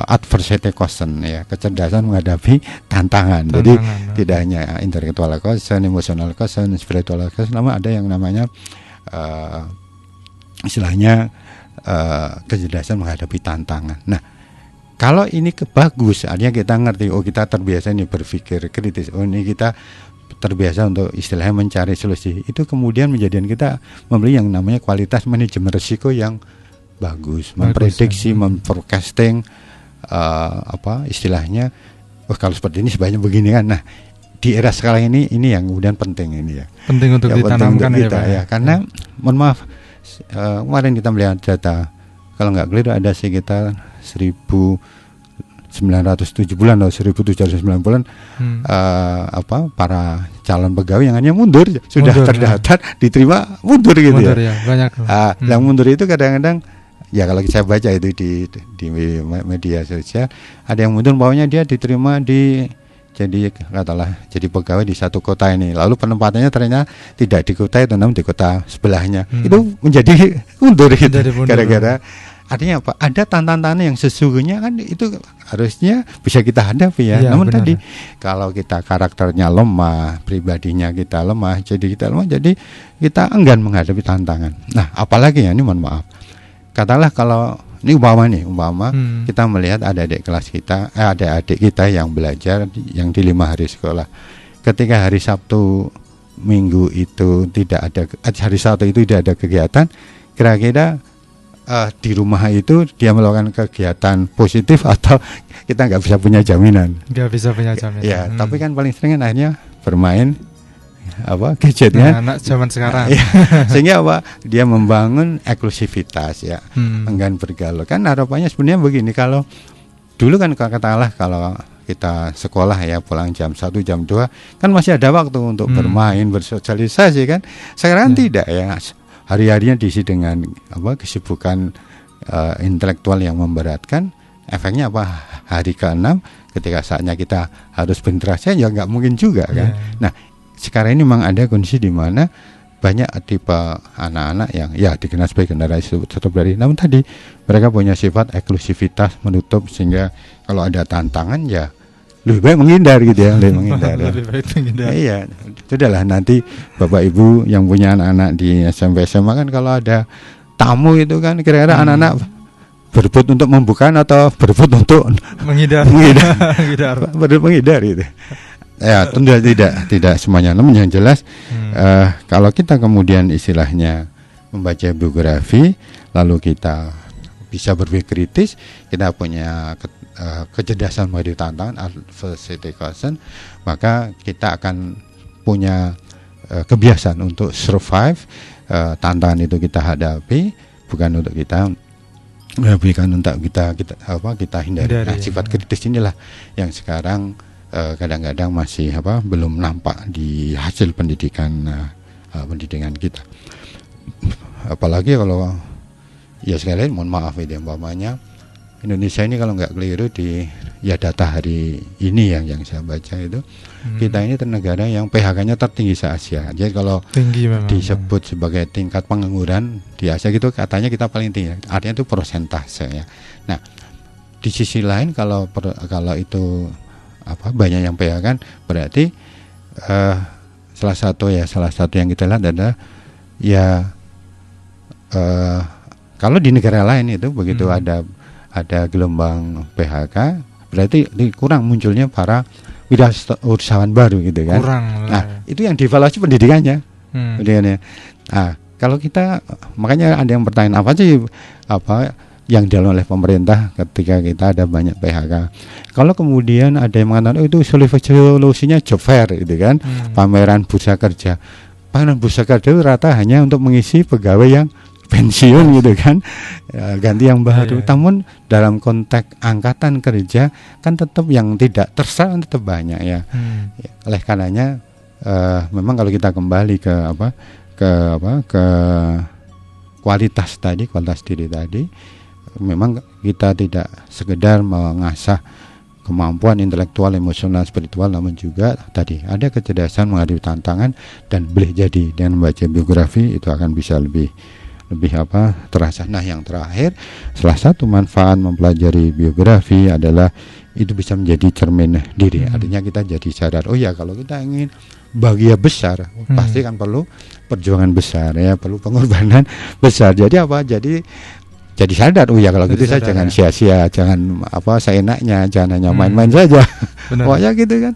adversity quotient ya, kecerdasan menghadapi tantangan. Jadi tidak hanya intellectual quotient, emotional quotient, spiritual quotient, namun ada yang namanya istilahnya kecerdasan menghadapi tantangan. Nah, kalau ini bagus, artinya kita ngerti, oh kita terbiasa nih berpikir kritis, oh ini kita terbiasa untuk istilahnya mencari solusi. Itu kemudian menjadikan kita memberi yang namanya kualitas manajemen risiko yang bagus, memprediksi, memforecasting, istilahnya, kalau seperti ini sebaiknya begini kan. Nah, di era sekarang ini yang kemudian penting ini ya. Penting untuk ditanamkan penting untuk kita, ya. Karena mohon maaf, kemarin kita melihat data, kalau nggak keliru ada sekitar 1.907 bulan atau 1.709 bulan para calon pegawai yang hanya mundur sudah terdaftar diterima mundur gitu ya. Banyak. Yang mundur itu kadang-kadang ya kalau saya baca itu di media sosial, ada yang mundur bawahnya dia diterima jadi pegawai di satu kota ini, lalu penempatannya ternyata tidak di kota itu namun di kota sebelahnya. Itu menjadi mundur gitu gara-gara. Artinya apa? Ada tantangan yang sesungguhnya kan itu harusnya bisa kita hadapi ya. Namun benar. Tadi kalau kita karakternya lemah, pribadinya kita lemah, jadi kita enggan menghadapi tantangan. Nah, apalagi ya, ini mohon maaf. Katakanlah kalau ini umpama kita melihat adik-adik kelas kita, adik-adik kita yang belajar yang di 5 hari sekolah. Ketika hari Sabtu Minggu itu tidak ada, hari Sabtu itu tidak ada kegiatan, kira-kira di rumah itu dia melakukan kegiatan positif atau kita nggak bisa punya jaminan. Ya, tapi kan paling sering akhirnya bermain gadgetnya. Anak zaman sekarang. Sehingga dia membangun eksklusivitas ya, enggan bergaul. Kan harapannya sebenarnya begini, kalau dulu kan katakanlah kalau kita sekolah ya pulang jam 1 jam 2 kan masih ada waktu untuk bermain, bersosialisasi kan. Sekarang tidak ya. Hari-harinya diisi dengan kesibukan intelektual yang memberatkan. Efeknya apa? Hari ke-6 ketika saatnya kita harus berinteraksi ya nggak mungkin juga kan. Nah, sekarang ini memang ada kondisi di mana banyak tipe anak-anak yang ya dikenal sebagai generasi strawberry, namun tadi mereka punya sifat eksklusivitas, menutup, sehingga kalau ada tantangan ya lebih baik menghindar gitu ya, lebih menghindar. Lebih baik menghindar. Iya, sudahlah nanti Bapak Ibu yang punya anak-anak di SMP SMA kan kalau ada tamu itu kan kira-kira anak-anak berebut untuk membuka atau berebut untuk menghindar. menghindar gitu. Ya, tentu tidak semuanya. Namun yang jelas kalau kita kemudian istilahnya membaca biografi lalu kita bisa berpikir kritis, kita punya kecerdasan menghadapi tantangan, adversity quotient, maka kita akan punya kebiasaan untuk survive tantangan itu kita hadapi, bukan untuk kita hindari. Nah, sifat kritis inilah yang sekarang kadang-kadang masih belum nampak di hasil pendidikan kita. Apalagi kalau ya sekali mohon maaf ini umpamanya Indonesia ini kalau nggak keliru di data hari ini yang saya baca itu kita ini negara yang PHK-nya tertinggi se-Asia. Jadi kalau disebut sebagai tingkat pengangguran di Asia gitu katanya kita paling tinggi. Artinya itu persentase ya. Nah, di sisi lain kalau itu banyak yang PHK berarti salah satu yang kita lihat adalah kalau di negara lain itu begitu ada gelombang PHK berarti kurang munculnya para wirausahawan baru gitu kan. Nah, itu yang dievaluasi pendidikannya. Nah, kalau kita makanya ada yang bertanya apa sih yang dilakukan oleh pemerintah ketika kita ada banyak PHK. Kalau kemudian ada yang mengatakan itu solusinya job fair gitu kan, pameran bursa kerja. Pameran bursa kerja itu rata hanya untuk mengisi pegawai yang pensiun gitu kan, ganti yang baru. Namun dalam konteks angkatan kerja kan tetap yang tidak terserap tetap banyak ya. Oleh karenanya memang kalau kita kembali ke kualitas diri tadi, memang kita tidak sekedar mengasah kemampuan intelektual, emosional, spiritual, namun juga tadi ada kecerdasan menghadapi tantangan, dan boleh jadi dengan membaca biografi itu akan bisa lebih terasa. Nah, yang terakhir, salah satu manfaat mempelajari biografi adalah itu bisa menjadi cermin diri. Artinya kita jadi sadar, oh ya kalau kita ingin bahagia besar, pasti kan perlu perjuangan besar ya, perlu pengorbanan besar. Jadi jadi sadar, oh ya kalau gitu saya jangan sia-sia, jangan seenaknya, jangan hanya main-main saja. Pokoknya gitu kan.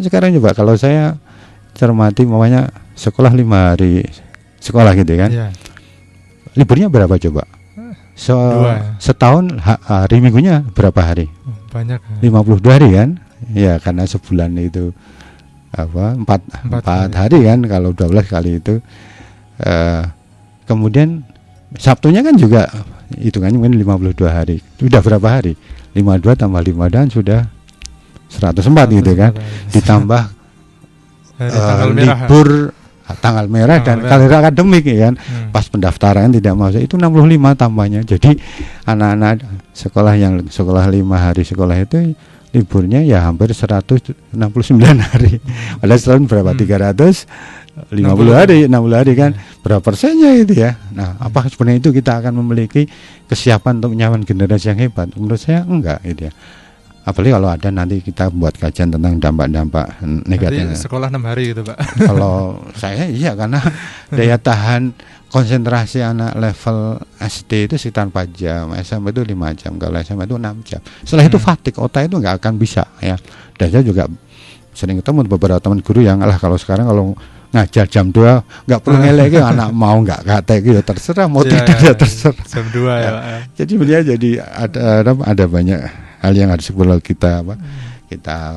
Sekarang coba kalau saya cermati makanya sekolah 5 hari sekolah gitu kan. Liburnya berapa coba? Setahun hari minggunya berapa hari? Banyak. 52 hari kan? Ya karena sebulan itu 4 hari kan, kalau 12 kali itu. Kemudian Sabtunya kan juga hitungannya mungkin 52 hari. Sudah berapa hari? 52 tambah 5 dan sudah 104 gitu kan. Ditambah libur tanggal merah dan kalender akademik ya kan. Pas pendaftaran tidak masuk itu 65 tambahnya. Jadi anak-anak sekolah 5 hari sekolah itu liburnya ya hampir 169 hari. Padahal setahun berapa? 350 hari, 60 hari kan. Berapa persennya itu ya. Nah, apa sebenarnya itu kita akan memiliki kesiapan untuk menyiapkan generasi yang hebat? Menurut saya enggak gitu ya. Apalagi kalau ada nanti kita buat kajian tentang dampak-dampak negatif. Sekolah 6 hari gitu Pak. Kalau saya iya, karena daya tahan konsentrasi anak level SD itu sekitar 4 jam, SMA itu 5 jam, kalau SMA itu 6 jam. Setelah itu fatigue, otak itu nggak akan bisa ya. Dan saya juga sering ketemu beberapa teman guru yang kalau sekarang kalau ngajar jam 2 nggak perlu ngelek anak mau nggak kata gitu, terserah mau tidak terserah. Jam 2 ya. Jadi beliau jadi ada banyak hal yang harus kita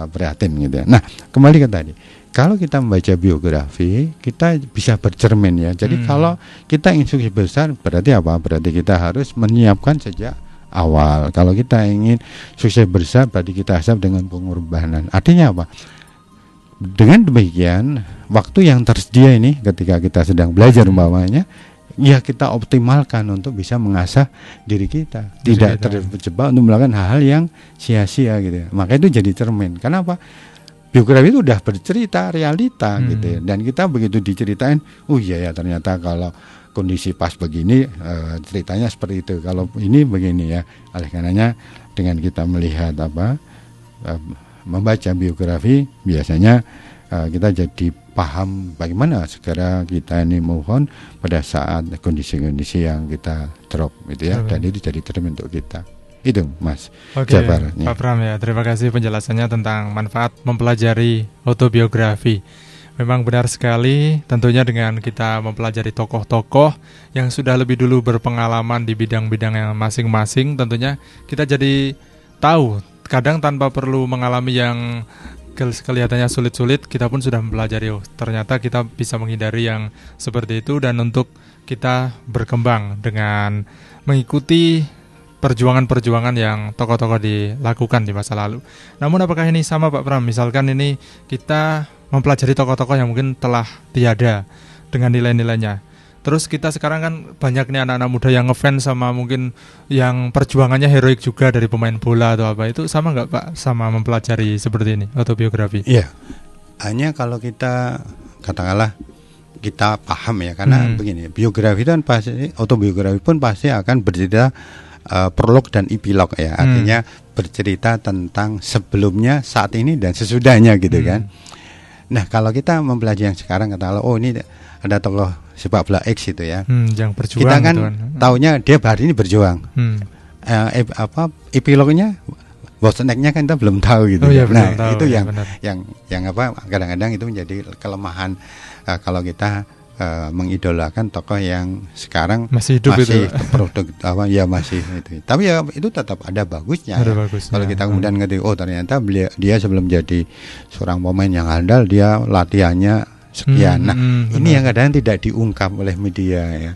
prihatin gitu ya. Nah, kembali ke tadi. Kalau kita membaca biografi, kita bisa bercermin ya. Jadi kalau kita ingin sukses besar, berarti apa? Berarti kita harus menyiapkan sejak awal. Kalau kita ingin sukses besar, berarti kita harus dengan pengorbanan. Artinya apa? Dengan demikian, waktu yang tersedia ini ketika kita sedang belajar umpamanya, ya kita optimalkan untuk bisa mengasah diri kita, tidak terjebak untuk melakukan hal-hal yang sia-sia gitu ya. Maka itu jadi cermin. Kenapa? Biografi itu udah bercerita realita gitu ya. Dan kita begitu diceritain, oh iya ya ternyata kalau kondisi pas begini ceritanya seperti itu, kalau ini begini ya. Oleh karenanya dengan kita melihat membaca biografi biasanya kita jadi paham bagaimana segera kita ini move on pada saat kondisi-kondisi yang kita drop gitu ya, dan itu jadi term untuk kita. Itu Mas Jafar. Pak Pram ya, terima kasih penjelasannya tentang manfaat mempelajari autobiografi. Memang benar sekali, tentunya dengan kita mempelajari tokoh-tokoh yang sudah lebih dulu berpengalaman di bidang-bidang yang masing-masing, tentunya kita jadi tahu, kadang tanpa perlu mengalami yang kelihatannya sulit-sulit, kita pun sudah mempelajari, ternyata kita bisa menghindari yang seperti itu, dan untuk kita berkembang dengan mengikuti perjuangan-perjuangan yang tokoh-tokoh dilakukan di masa lalu. Namun apakah ini sama Pak Pram? Misalkan ini kita mempelajari tokoh-tokoh yang mungkin telah tiada dengan nilai-nilainya. Terus kita sekarang kan banyak nih anak-anak muda yang ngefans sama mungkin yang perjuangannya heroik juga dari pemain bola atau apa. Itu sama nggak Pak sama mempelajari seperti ini, autobiografi? Iya, hanya kalau kita katakanlah kita paham ya, karena begini, biografi itu kan pasti, autobiografi pun pasti akan bercerita prolog dan epilog ya, artinya bercerita tentang sebelumnya, saat ini, dan sesudahnya gitu kan. Nah kalau kita mempelajari yang sekarang, katakanlah ini ada tokoh sepak bola X itu ya, yang berjuang, kita kan gitu taunya dia hari ini berjuang. Epilognya bottlenecknya kan kita belum tahu gitu. Nah itu yang kadang-kadang itu menjadi kelemahan kalau kita mengidolakan tokoh yang sekarang masih hidup, masih produk masih itu. Tapi ya itu tetap ada bagusnya. Kalau kita kemudian ngerti, ternyata dia sebelum jadi seorang pemain yang handal, dia latihannya sekian. Ini yang kadang tidak diungkap oleh media ya.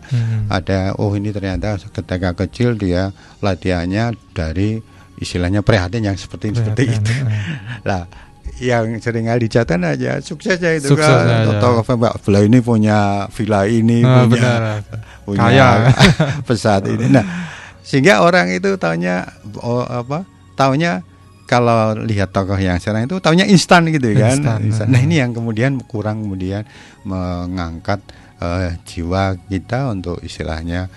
Ada ini ternyata ketika kecil dia latihannya dari istilahnya prihatin yang seperti itu. Lah yang sering kali dicatat aja suksesnya itu kan. Atau Mbak Bola ini punya villa ini, punya kaya pesawat ini. Nah, sehingga orang itu taunya kalau lihat tokoh yang sekarang itu taunya instan gitu kan. Nah, ini yang kemudian kurang mengangkat jiwa kita untuk istilahnya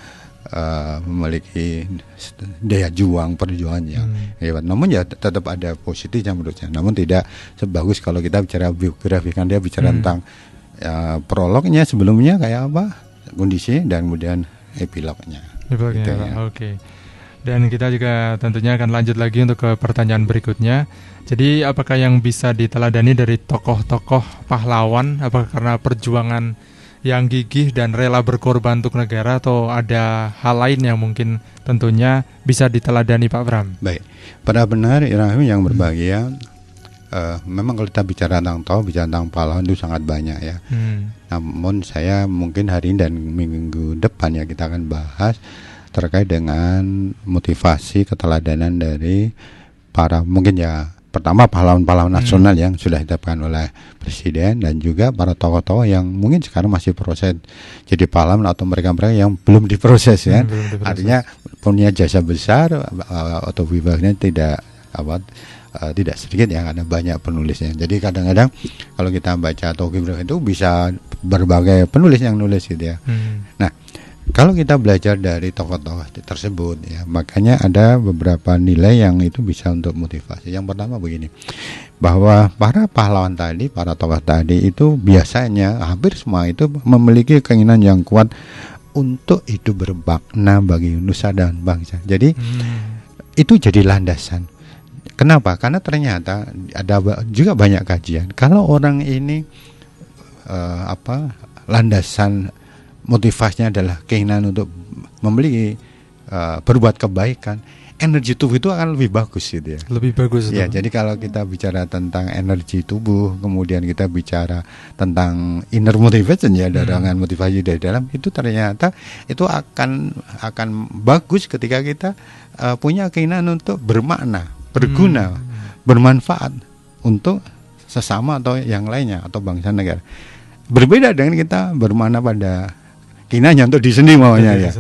memiliki daya perjuangan yang hebat. Namun ya tetap ada positifnya menurut saya. Namun tidak sebagus kalau kita bicara biografi, kan dia bicara tentang prolognya sebelumnya kayak apa kondisi, dan kemudian epilognya. Gitu ya. Oke. Dan kita juga tentunya akan lanjut lagi untuk ke pertanyaan berikutnya. Jadi apakah yang bisa diteladani dari tokoh-tokoh pahlawan, apakah karena perjuangan yang gigih dan rela berkorban untuk negara, atau ada hal lain yang mungkin tentunya bisa diteladani Pak Pram? Baik, benar-benar yang berbahagia. Memang kalau kita bicara tentang pahlawan itu sangat banyak ya. Namun saya mungkin hari ini dan minggu depan ya kita akan bahas terkait dengan motivasi keteladanan dari para, mungkin ya pertama pahlawan-pahlawan nasional yang sudah ditetapkan oleh presiden, dan juga para tokoh-tokoh yang mungkin sekarang masih proses jadi pahlawan, atau mereka-mereka yang belum diproses ya. Artinya punya jasa besar, autobiografinya tidak sedikit ya, karena banyak penulisnya. Jadi kadang-kadang kalau kita baca autobiografi itu bisa berbagai penulis yang nulis gitu ya. Nah, kalau kita belajar dari tokoh-tokoh tersebut ya, makanya ada beberapa nilai yang itu bisa untuk motivasi. Yang pertama begini, bahwa para pahlawan tadi, para tokoh tadi itu biasanya hampir semua itu memiliki keinginan yang kuat untuk hidup bermakna bagi nusa dan bangsa. Jadi itu jadi landasan. Kenapa? Karena ternyata ada juga banyak kajian. Kalau orang ini landasan motivasinya adalah keinginan untuk memiliki berbuat kebaikan, energi tubuh itu akan lebih bagus gitu ya. Lebih bagus ya. Jadi kalau kita bicara tentang energi tubuh, kemudian kita bicara tentang inner motivation ya, dorongan motivasi dari dalam, itu ternyata itu akan bagus ketika kita punya keinginan untuk bermakna, berguna, bermanfaat untuk sesama atau yang lainnya atau bangsa negara. Berbeda dengan kita bermakna pada kinanya untuk diri sendiri maunya ya.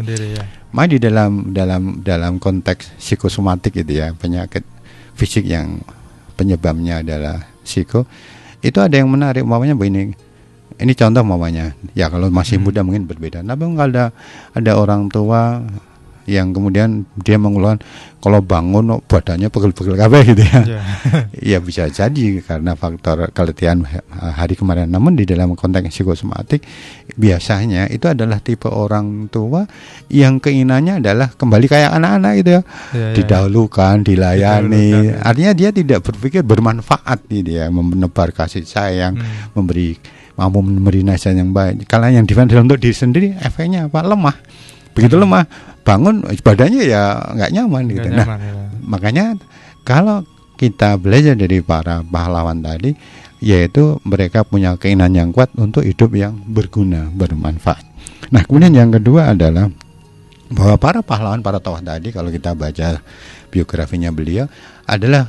Maka di dalam konteks psikosomatik itu ya, penyakit fisik yang penyebabnya adalah psiko, itu ada yang menarik, umpamanya begini. Ini contoh umpamanya, ya kalau masih muda mungkin berbeda. Tapi kalau ada orang tua yang kemudian dia mengeluarkan kalau bangun badannya pegel-pegel kabeh gitu ya. Ya bisa jadi karena faktor keletihan hari kemarin. Namun di dalam konteks psikosomatik biasanya itu adalah tipe orang tua yang keinginannya adalah kembali kayak anak-anak gitu ya. Didahulukan, dilayani. Artinya dia tidak berpikir bermanfaat dia menebar kasih sayang, mampu memberi nasihat yang baik. Kalau yang difantil untuk diri sendiri efeknya apa? Lemah. Begitu lemah, bangun badannya ya nggak nyaman gitu. Makanya kalau kita belajar dari para pahlawan tadi, yaitu mereka punya keinginan yang kuat untuk hidup yang berguna, bermanfaat. Nah, kemudian yang kedua adalah bahwa para pahlawan, para tokoh tadi, kalau kita baca biografinya beliau, adalah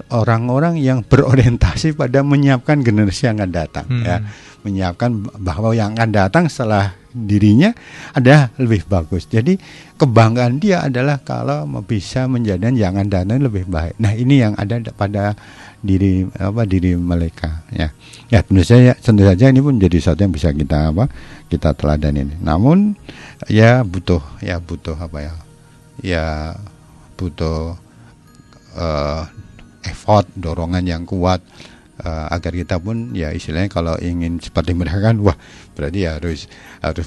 orang-orang yang berorientasi pada menyiapkan generasi yang akan datang, ya, menyiapkan bahwa yang akan datang setelah dirinya ada lebih bagus. Jadi kebanggaan dia adalah kalau bisa menjadikan yang akan datang lebih baik. Nah, ini yang ada pada diri mereka, ya. Ya, tentu saja ini pun jadi sesuatu yang bisa kita teladani ini. Namun butuh effort, dorongan yang kuat agar kita pun ya istilahnya kalau ingin seperti mereka kan, wah berarti harus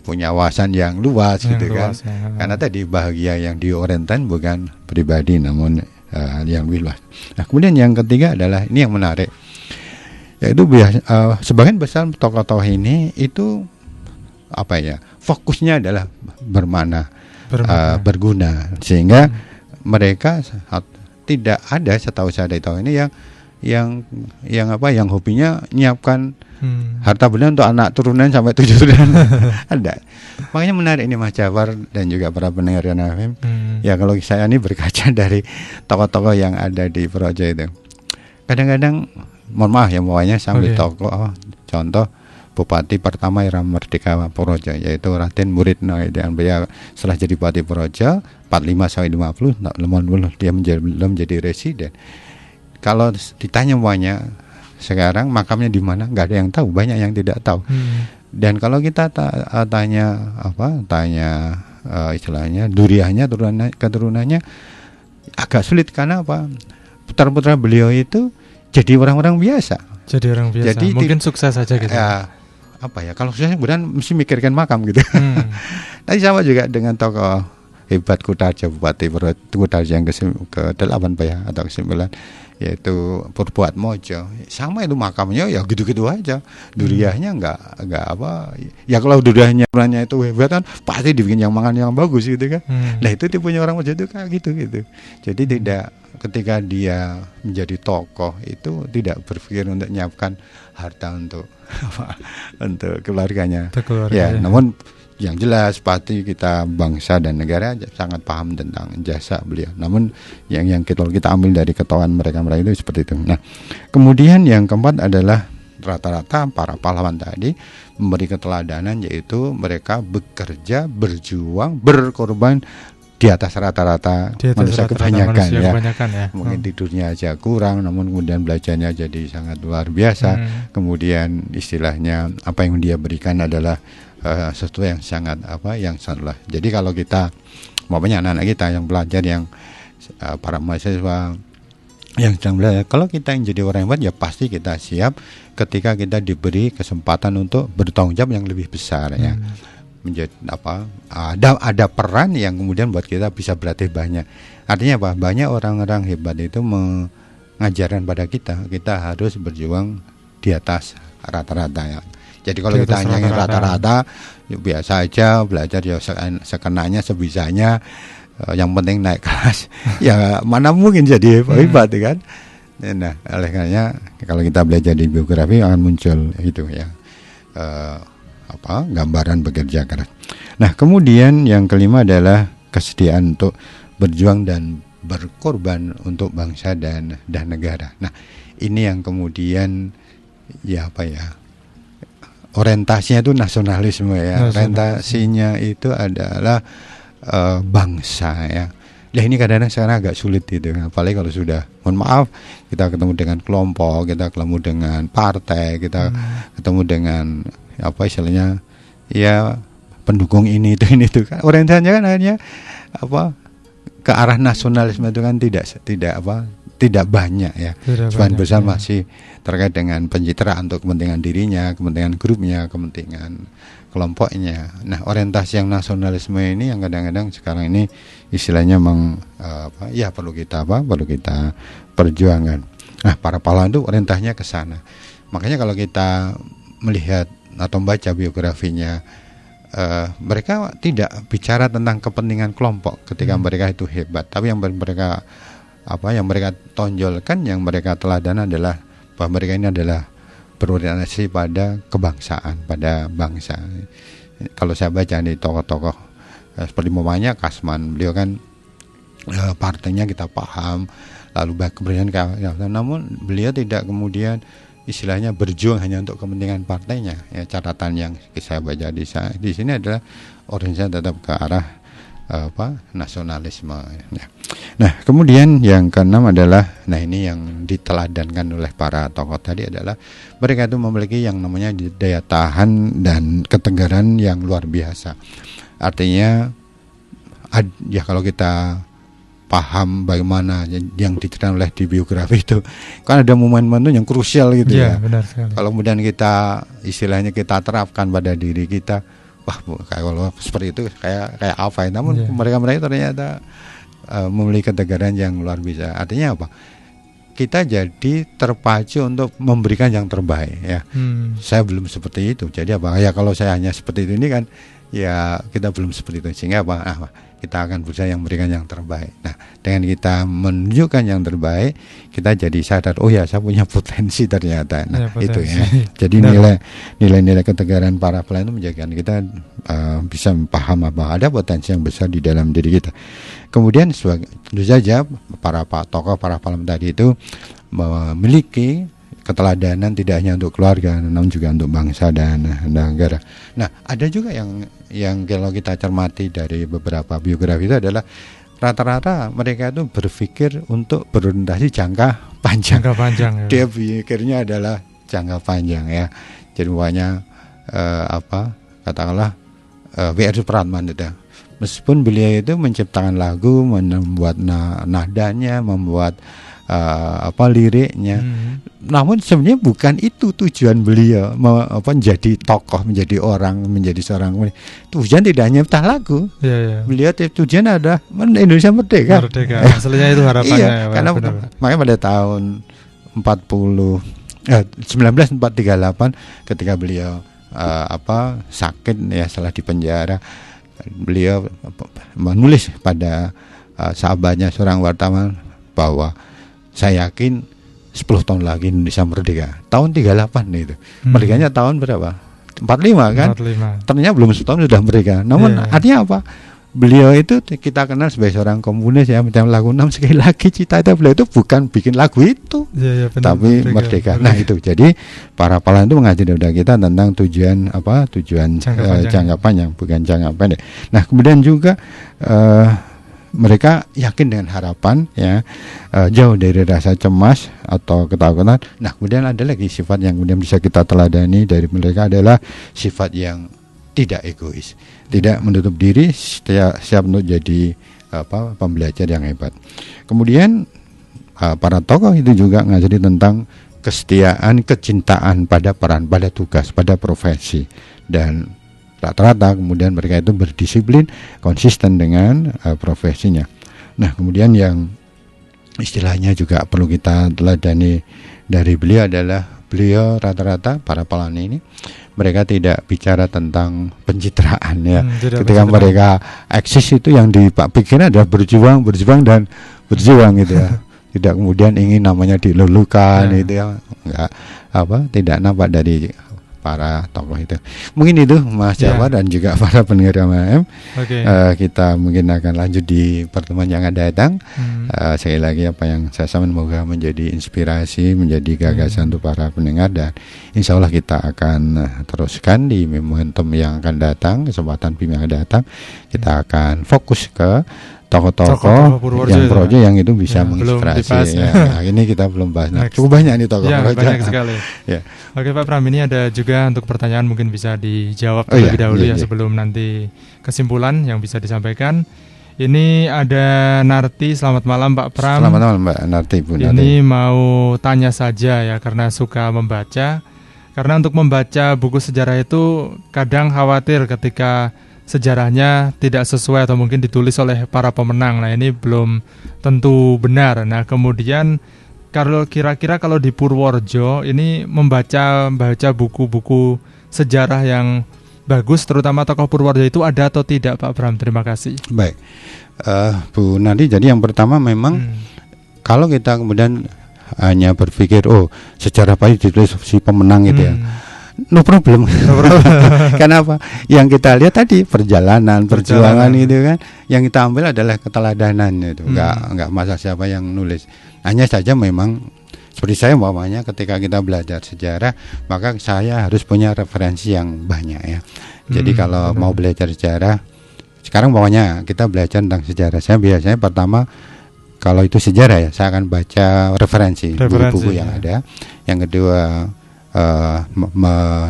punya wawasan yang luas gitu kan. Karena tadi bahagia yang diorientasikan bukan pribadi namun yang lebih luas. Nah, kemudian yang ketiga adalah ini yang menarik, yaitu sebagian besar tokoh-tokoh ini itu fokusnya adalah berguna, sehingga mereka tidak ada, setahu saya dari tahun ini yang hobinya nyiapkan harta benda untuk anak turunan sampai 7 turunan. Ada. Makanya menarik ini Mas Jafar dan juga para pendengar FM. Ya, kalau saya ini berkaca dari tokoh-tokoh yang ada di Projo itu. Kadang-kadang mohon maaf ya, pokoknya sambil tokoh contoh Bupati pertama era Merdeka Projo, yaitu Raden Muridno, dan beliau setelah jadi Bupati Projo 45 sampai 50 dia menjadi residen. Kalau ditanya semuanya sekarang makamnya di mana, nggak ada yang tahu, banyak yang tidak tahu. Dan kalau kita tanya istilahnya duriahnya, keturunannya agak sulit karena apa? Putra-putra beliau itu jadi orang-orang biasa. Jadi mungkin sukses saja gitu. Kalau sukses kemudian mesti mikirkan makam gitu. Tadi sama juga dengan tokoh hebat Kutarjo, Bupati Kutarjo yang ke-8 atau ke-9, yaitu Purboatmojo. Sama itu makamnya ya gitu-gitu aja. Duriahnya enggak ya kalau duriahnya itu hebat kan pasti dibikin yang makan yang bagus gitu kan. Nah, itu tipenya orang Mojo itu kayak gitu. Jadi tidak, ketika dia menjadi tokoh itu tidak berpikir untuk menyiapkan harta untuk keluarganya. Ya, namun yang jelas pasti kita bangsa dan negara sangat paham tentang jasa beliau. Namun yang kita ambil dari ketahuan mereka itu seperti itu. Nah, kemudian yang keempat adalah rata-rata para pahlawan tadi memberi keteladanan, yaitu mereka bekerja, berjuang, berkorban di atas rata-rata manusia kebanyakan ya. Mungkin tidurnya aja kurang, namun kemudian belajarnya jadi sangat luar biasa. Kemudian istilahnya apa yang dia berikan adalah sesuatu yang sangat lah. Jadi kalau kita maupun anak-anak kita yang belajar, yang para mahasiswa yang sedang belajar, kalau kita yang jadi orang yang hebat ya pasti kita siap ketika kita diberi kesempatan untuk bertanggung jawab yang lebih besar ya. Menjadi ada peran yang kemudian buat kita bisa berlatih banyak. Artinya apa? Banyak orang-orang hebat itu mengajarkan pada kita harus berjuang di atas rata-rata ya. Jadi kalau kita hanya rata-rata ya biasa aja, belajar ya sekenanya, sebisanya, yang penting naik kelas. Ya mana mungkin jadi hebat kan. Nah, oleh karenanya kalau kita belajar di biografi akan muncul itu ya. Gambaran bekerja keras. Nah, kemudian yang kelima adalah kesediaan untuk berjuang dan berkorban untuk bangsa dan negara. Nah, ini yang kemudian orientasinya itu nasionalisme ya. Orientasinya itu adalah bangsa ya. Nah, ini kadang-kadang sekarang agak sulit gitu, apalagi kalau sudah, mohon maaf, kita ketemu dengan kelompok, kita ketemu dengan partai, kita ketemu dengan istilahnya ya pendukung ini itu kan, orientasinya kan akhirnya ke arah nasionalisme itu kan tidak banyak ya. Sebagian besar masih terkait dengan pencitraan untuk kepentingan dirinya, kepentingan grupnya, kepentingan kelompoknya. Nah, orientasi yang nasionalisme ini yang kadang-kadang sekarang ini istilahnya perlu kita perjuangkan. Nah, para pahlawan itu orientasinya ke sana. Makanya kalau kita melihat atau membaca biografinya, mereka tidak bicara tentang kepentingan kelompok ketika mereka itu hebat, tapi yang mereka tonjolkan, yang mereka teladan adalah bahwa mereka ini adalah berorientasi pada kebangsaan, pada bangsa. Kalau saya baca di tokoh-tokoh seperti umpamanya Kasman, beliau kan partainya kita paham, lalu kemudian namun beliau tidak kemudian istilahnya berjuang hanya untuk kepentingan partainya. Ya, catatan yang saya baca di sini adalah orientasinya tetap ke arah nasionalisme. Ya. Nah, kemudian yang keenam adalah, ini yang diteladankan oleh para tokoh tadi adalah mereka itu memiliki yang namanya daya tahan dan ketegaran yang luar biasa. Artinya kalau kita paham bagaimana yang diceritakan oleh di biografi itu, kan ada momen-momen yang krusial gitu ya. Benar sekali. Kalau kemudian kita istilahnya kita terapkan pada diri kita, kalau seperti itu kayak apa ya? Namun mereka ternyata memiliki ketegaran yang luar biasa. Artinya apa? Kita jadi terpacu untuk memberikan yang terbaik ya. Saya belum seperti itu. Jadi kalau saya hanya seperti itu ini kan ya kita belum seperti itu, sehingga kita akan berusaha yang memberikan yang terbaik. Nah, dengan kita menunjukkan yang terbaik, kita jadi sadar, saya punya potensi ternyata. Nah, itu ya. Jadi nilai-nilai ketegaran para pelayan itu menjadikan kita bisa paham ada potensi yang besar di dalam diri kita. Kemudian tentu saja para tokoh, para pahlawan tadi itu memiliki keteladanan tidak hanya untuk keluarga, namun juga untuk bangsa dan negara. Nah, ada juga yang kalau kita cermati dari beberapa biografi itu adalah rata-rata mereka itu berpikir untuk berorientasi jangka panjang. Ya. Dia pikirnya adalah jangka panjang ya. Jadi banyak katakanlah W.R. Supratman itu. Meskipun beliau itu menciptakan lagu, membuat nadanya, membuat liriknya, namun sebenarnya bukan itu tujuan beliau menjadi tokoh, menjadi orang, menjadi seorang. Tujuan tidak hanya nyipta lagu. Beliau tujuan adalah Indonesia merdeka. Aslinya itu harapannya. Iya, karena makanya pada tahun 1938 ketika beliau sakit ya setelah di penjara, beliau menulis pada sahabatnya seorang wartawan bahwa saya yakin 10 tahun lagi Indonesia merdeka. Tahun 38 itu. Merdekanya tahun berapa? 45 kan? 45. Ternyata belum 10 tahun sudah merdeka. Namun artinya apa? Beliau itu kita kenal sebagai seorang komunis ya, menciptakan lagu 6. Sekali lagi cita-cita beliau itu bukan bikin lagu itu, tapi merdeka. Nah itu. Jadi para pahlawan itu mengajari kita tentang tujuan jangka panjang, bukan jangka pendek. Nah kemudian juga mereka yakin dengan harapan ya, jauh dari rasa cemas atau ketakutan. Nah kemudian ada lagi sifat yang kemudian bisa kita teladani dari mereka adalah sifat yang tidak egois, tidak menutup diri, siap untuk jadi pembelajar yang hebat. Kemudian para tokoh itu juga ngajari tentang kesetiaan, kecintaan pada peran, pada tugas, pada profesi, dan rata-rata kemudian mereka itu berdisiplin, konsisten dengan profesinya. Nah kemudian yang istilahnya juga perlu kita teladani dari beliau adalah beliau rata-rata para pahlawan ini mereka tidak bicara tentang pencitraan ya. Ketika mereka eksis itu yang dipikirkan adalah berjuang dan berjuang gitu ya. Tidak kemudian ingin namanya dilulukan itu ya, tidak nampak dari para tokoh itu. Mungkin itu Mas Jawa dan juga para pendengar MAM. Kita mungkin akan lanjut di pertemuan yang akan datang. Sekali lagi apa yang saya sampaikan semoga menjadi inspirasi, menjadi gagasan untuk para pendengar, dan insya Allah kita akan teruskan di momentum yang akan datang, kesempatan PIM yang akan datang. Kita akan fokus ke tokoh-tokoh yang Purworejo yang itu bisa menginspirasi. Nah, ini kita belum bahas. Cukup banyak nih tokoh. Banyak sekali. Oke Pak Pram, ini ada juga untuk pertanyaan mungkin bisa dijawab terlebih dahulu sebelum nanti kesimpulan yang bisa disampaikan. Ini ada Narti, selamat malam Pak Pram. Selamat malam Mbak Narti, Bu Narti. Ini mau tanya saja ya, karena suka membaca. Karena untuk membaca buku sejarah itu kadang khawatir ketika sejarahnya tidak sesuai atau mungkin ditulis oleh para pemenang. Nah ini belum tentu benar. Nah kemudian kalau kira-kira kalau di Purworejo ini membaca buku-buku sejarah yang bagus, terutama tokoh Purworejo itu ada atau tidak Pak Bram? Terima kasih. Baik, Bu Nadi. Jadi yang pertama memang kalau kita kemudian hanya berpikir sejarah pasti ditulis si pemenang gitu ya, no problem. Kenapa? Yang kita lihat tadi perjalanan. Perjuangan itu kan, yang kita ambil adalah keteladanan itu. Enggak masalah siapa yang nulis. Hanya saja memang seperti saya umpamanya ketika kita belajar sejarah, maka saya harus punya referensi yang banyak ya. Jadi kalau mau belajar sejarah, sekarang umpamanya kita belajar tentang sejarah, saya biasanya pertama kalau itu sejarah ya, saya akan baca referensi buku-buku yang ada. Yang kedua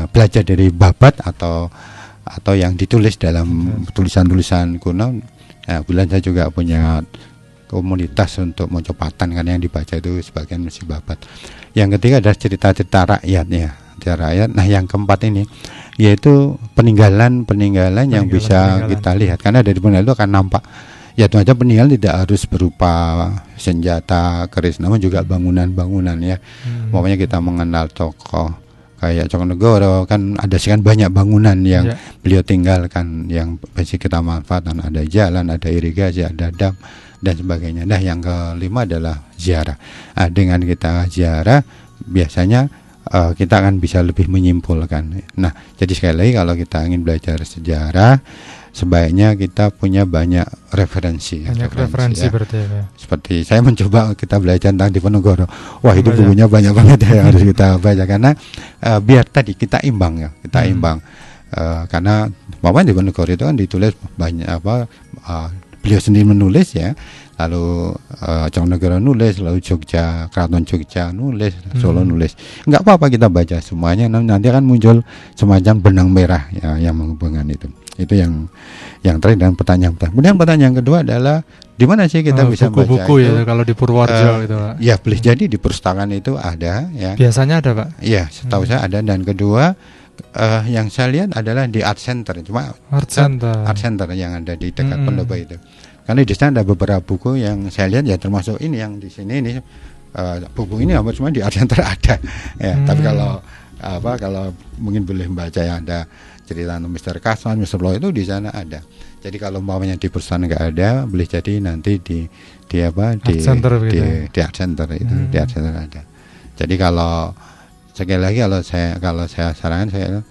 belajar dari babat atau yang ditulis dalam tulisan-tulisan kuno. Nah, bulan saya juga punya komunitas untuk mocopatan, karena yang dibaca itu sebagian masih babat. Yang ketiga adalah cerita-cerita rakyat ya, cerita rakyat. Nah yang keempat ini yaitu peninggalan yang bisa kita lihat, karena dari peninggalan itu akan nampak ya, tentu saja peninggalan tidak harus berupa senjata keris, namun juga bangunan-bangunan ya. Makanya kita mengenal tokoh kayak Congonegoro kan ada sekian banyak bangunan yang beliau tinggalkan yang bisa kita manfaatkan, ada jalan, ada irigasi, ada dam dan sebagainya. Nah yang kelima adalah ziarah. Dengan kita ziarah biasanya kita akan bisa lebih menyimpulkan. Nah jadi sekali lagi kalau kita ingin belajar sejarah, sebaiknya kita punya banyak referensi ya. Berarti ya. Seperti saya mencoba kita belajar tentang Diponegoro. Wah itu bukunya banyak banget ya yang harus kita baca, karena biar tadi kita imbang ya, imbang. Karena Diponegoro itu kan ditulis banyak beliau sendiri menulis ya, lalu Congonegoro nulis, lalu Keraton Jogja nulis, Solo nulis. Enggak apa-apa kita baca semuanya, nanti akan muncul semacam benang merah ya, yang menghubungkan itu. Itu yang terakhir. Dan pertanyaan. Kemudian pertanyaan kedua adalah di mana sih kita bisa buku-buku baca ya kalau di Purworejo itu Pak? Ya boleh jadi di perpustakaan itu ada ya. Biasanya ada Pak? Iya, setahu saya ada. Dan kedua yang saya lihat adalah di Art Center, cuma Art Center yang ada di dekat Pendopo itu. Karena di sana ada beberapa buku yang saya lihat ya, termasuk ini yang di sini ini buku ini hampir semua di Art Center ada ya. Tapi kalau mungkin boleh membaca yang ada cerita Mr. Kasman, Mr. Law itu di sana ada. Jadi kalau umpamanya di perusahaan nggak ada, boleh jadi nanti di Art Center itu di Art Center ada. Jadi kalau sekali lagi kalau saya sarankan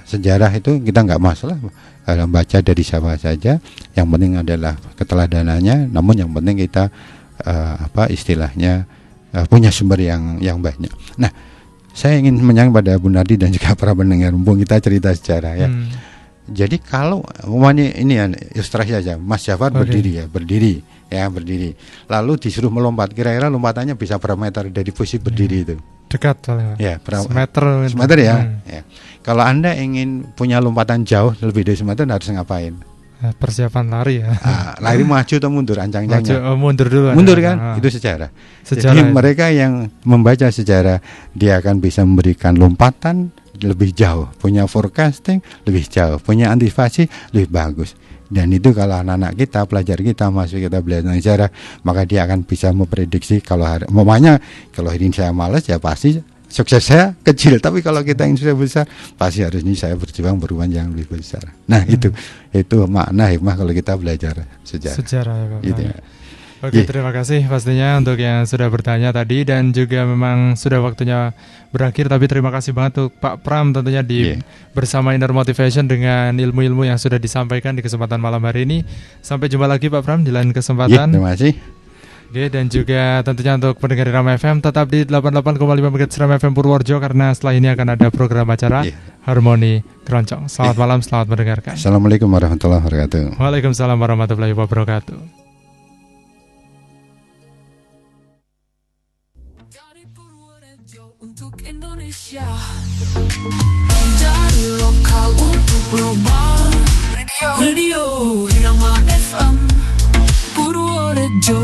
sejarah itu kita nggak masalah baca dari siapa saja, yang penting adalah keteladanannya. Namun yang penting kita istilahnya punya sumber yang banyak. Nah saya ingin menyampaikan pada Bu Nardi dan juga para pendengar, mumpung kita cerita sejarah ya. Jadi kalau ini ya, ilustrasi aja, Mas Jafar berdiri. Lalu disuruh melompat, kira-kira lompatannya bisa berapa meter dari posisi berdiri itu? Dekat soalnya. Ya, semeter ya. Ya. Kalau Anda ingin punya lompatan jauh lebih dari semeter, harus ngapain? Persiapan lari ya. Lari maju atau mundur, ancang-ancangnya. Mundur dulu. Mundur kan? Itu sejarah. Jadi mereka yang membaca sejarah, dia akan bisa memberikan lompatan lebih jauh, punya forecasting lebih jauh, punya antisipasi lebih bagus. Dan itu kalau anak-anak kita, pelajar kita masuk kita belajar sejarah, maka dia akan bisa memprediksi kalau hari ini saya malas ya pasti sukses saya kecil, tapi kalau kita ingin sukses besar pasti harus ini saya berjuang beruang yang lebih besar. Nah itu makna hikmah kalau kita belajar sejarah ya, Pak. Gitu ya. Oke, terima kasih pastinya untuk yang sudah bertanya tadi, dan juga memang sudah waktunya berakhir, tapi terima kasih banget untuk Pak Pram tentunya bersama Inner Motivation dengan ilmu-ilmu yang sudah disampaikan di kesempatan malam hari ini. Sampai jumpa lagi Pak Pram di lain kesempatan. Terima kasih. Oke, dan juga tentunya untuk pendengar Rama FM tetap di 88,5 MHz Rama FM Purworejo, karena setelah ini akan ada program acara Harmoni Keroncong. Selamat malam, selamat mendengarkan. Assalamualaikum warahmatullahi wabarakatuh. Waalaikumsalam warahmatullahi wabarakatuh. Untuk Indonesia, dari lokal untuk global, Radio Rama FM. Jogjo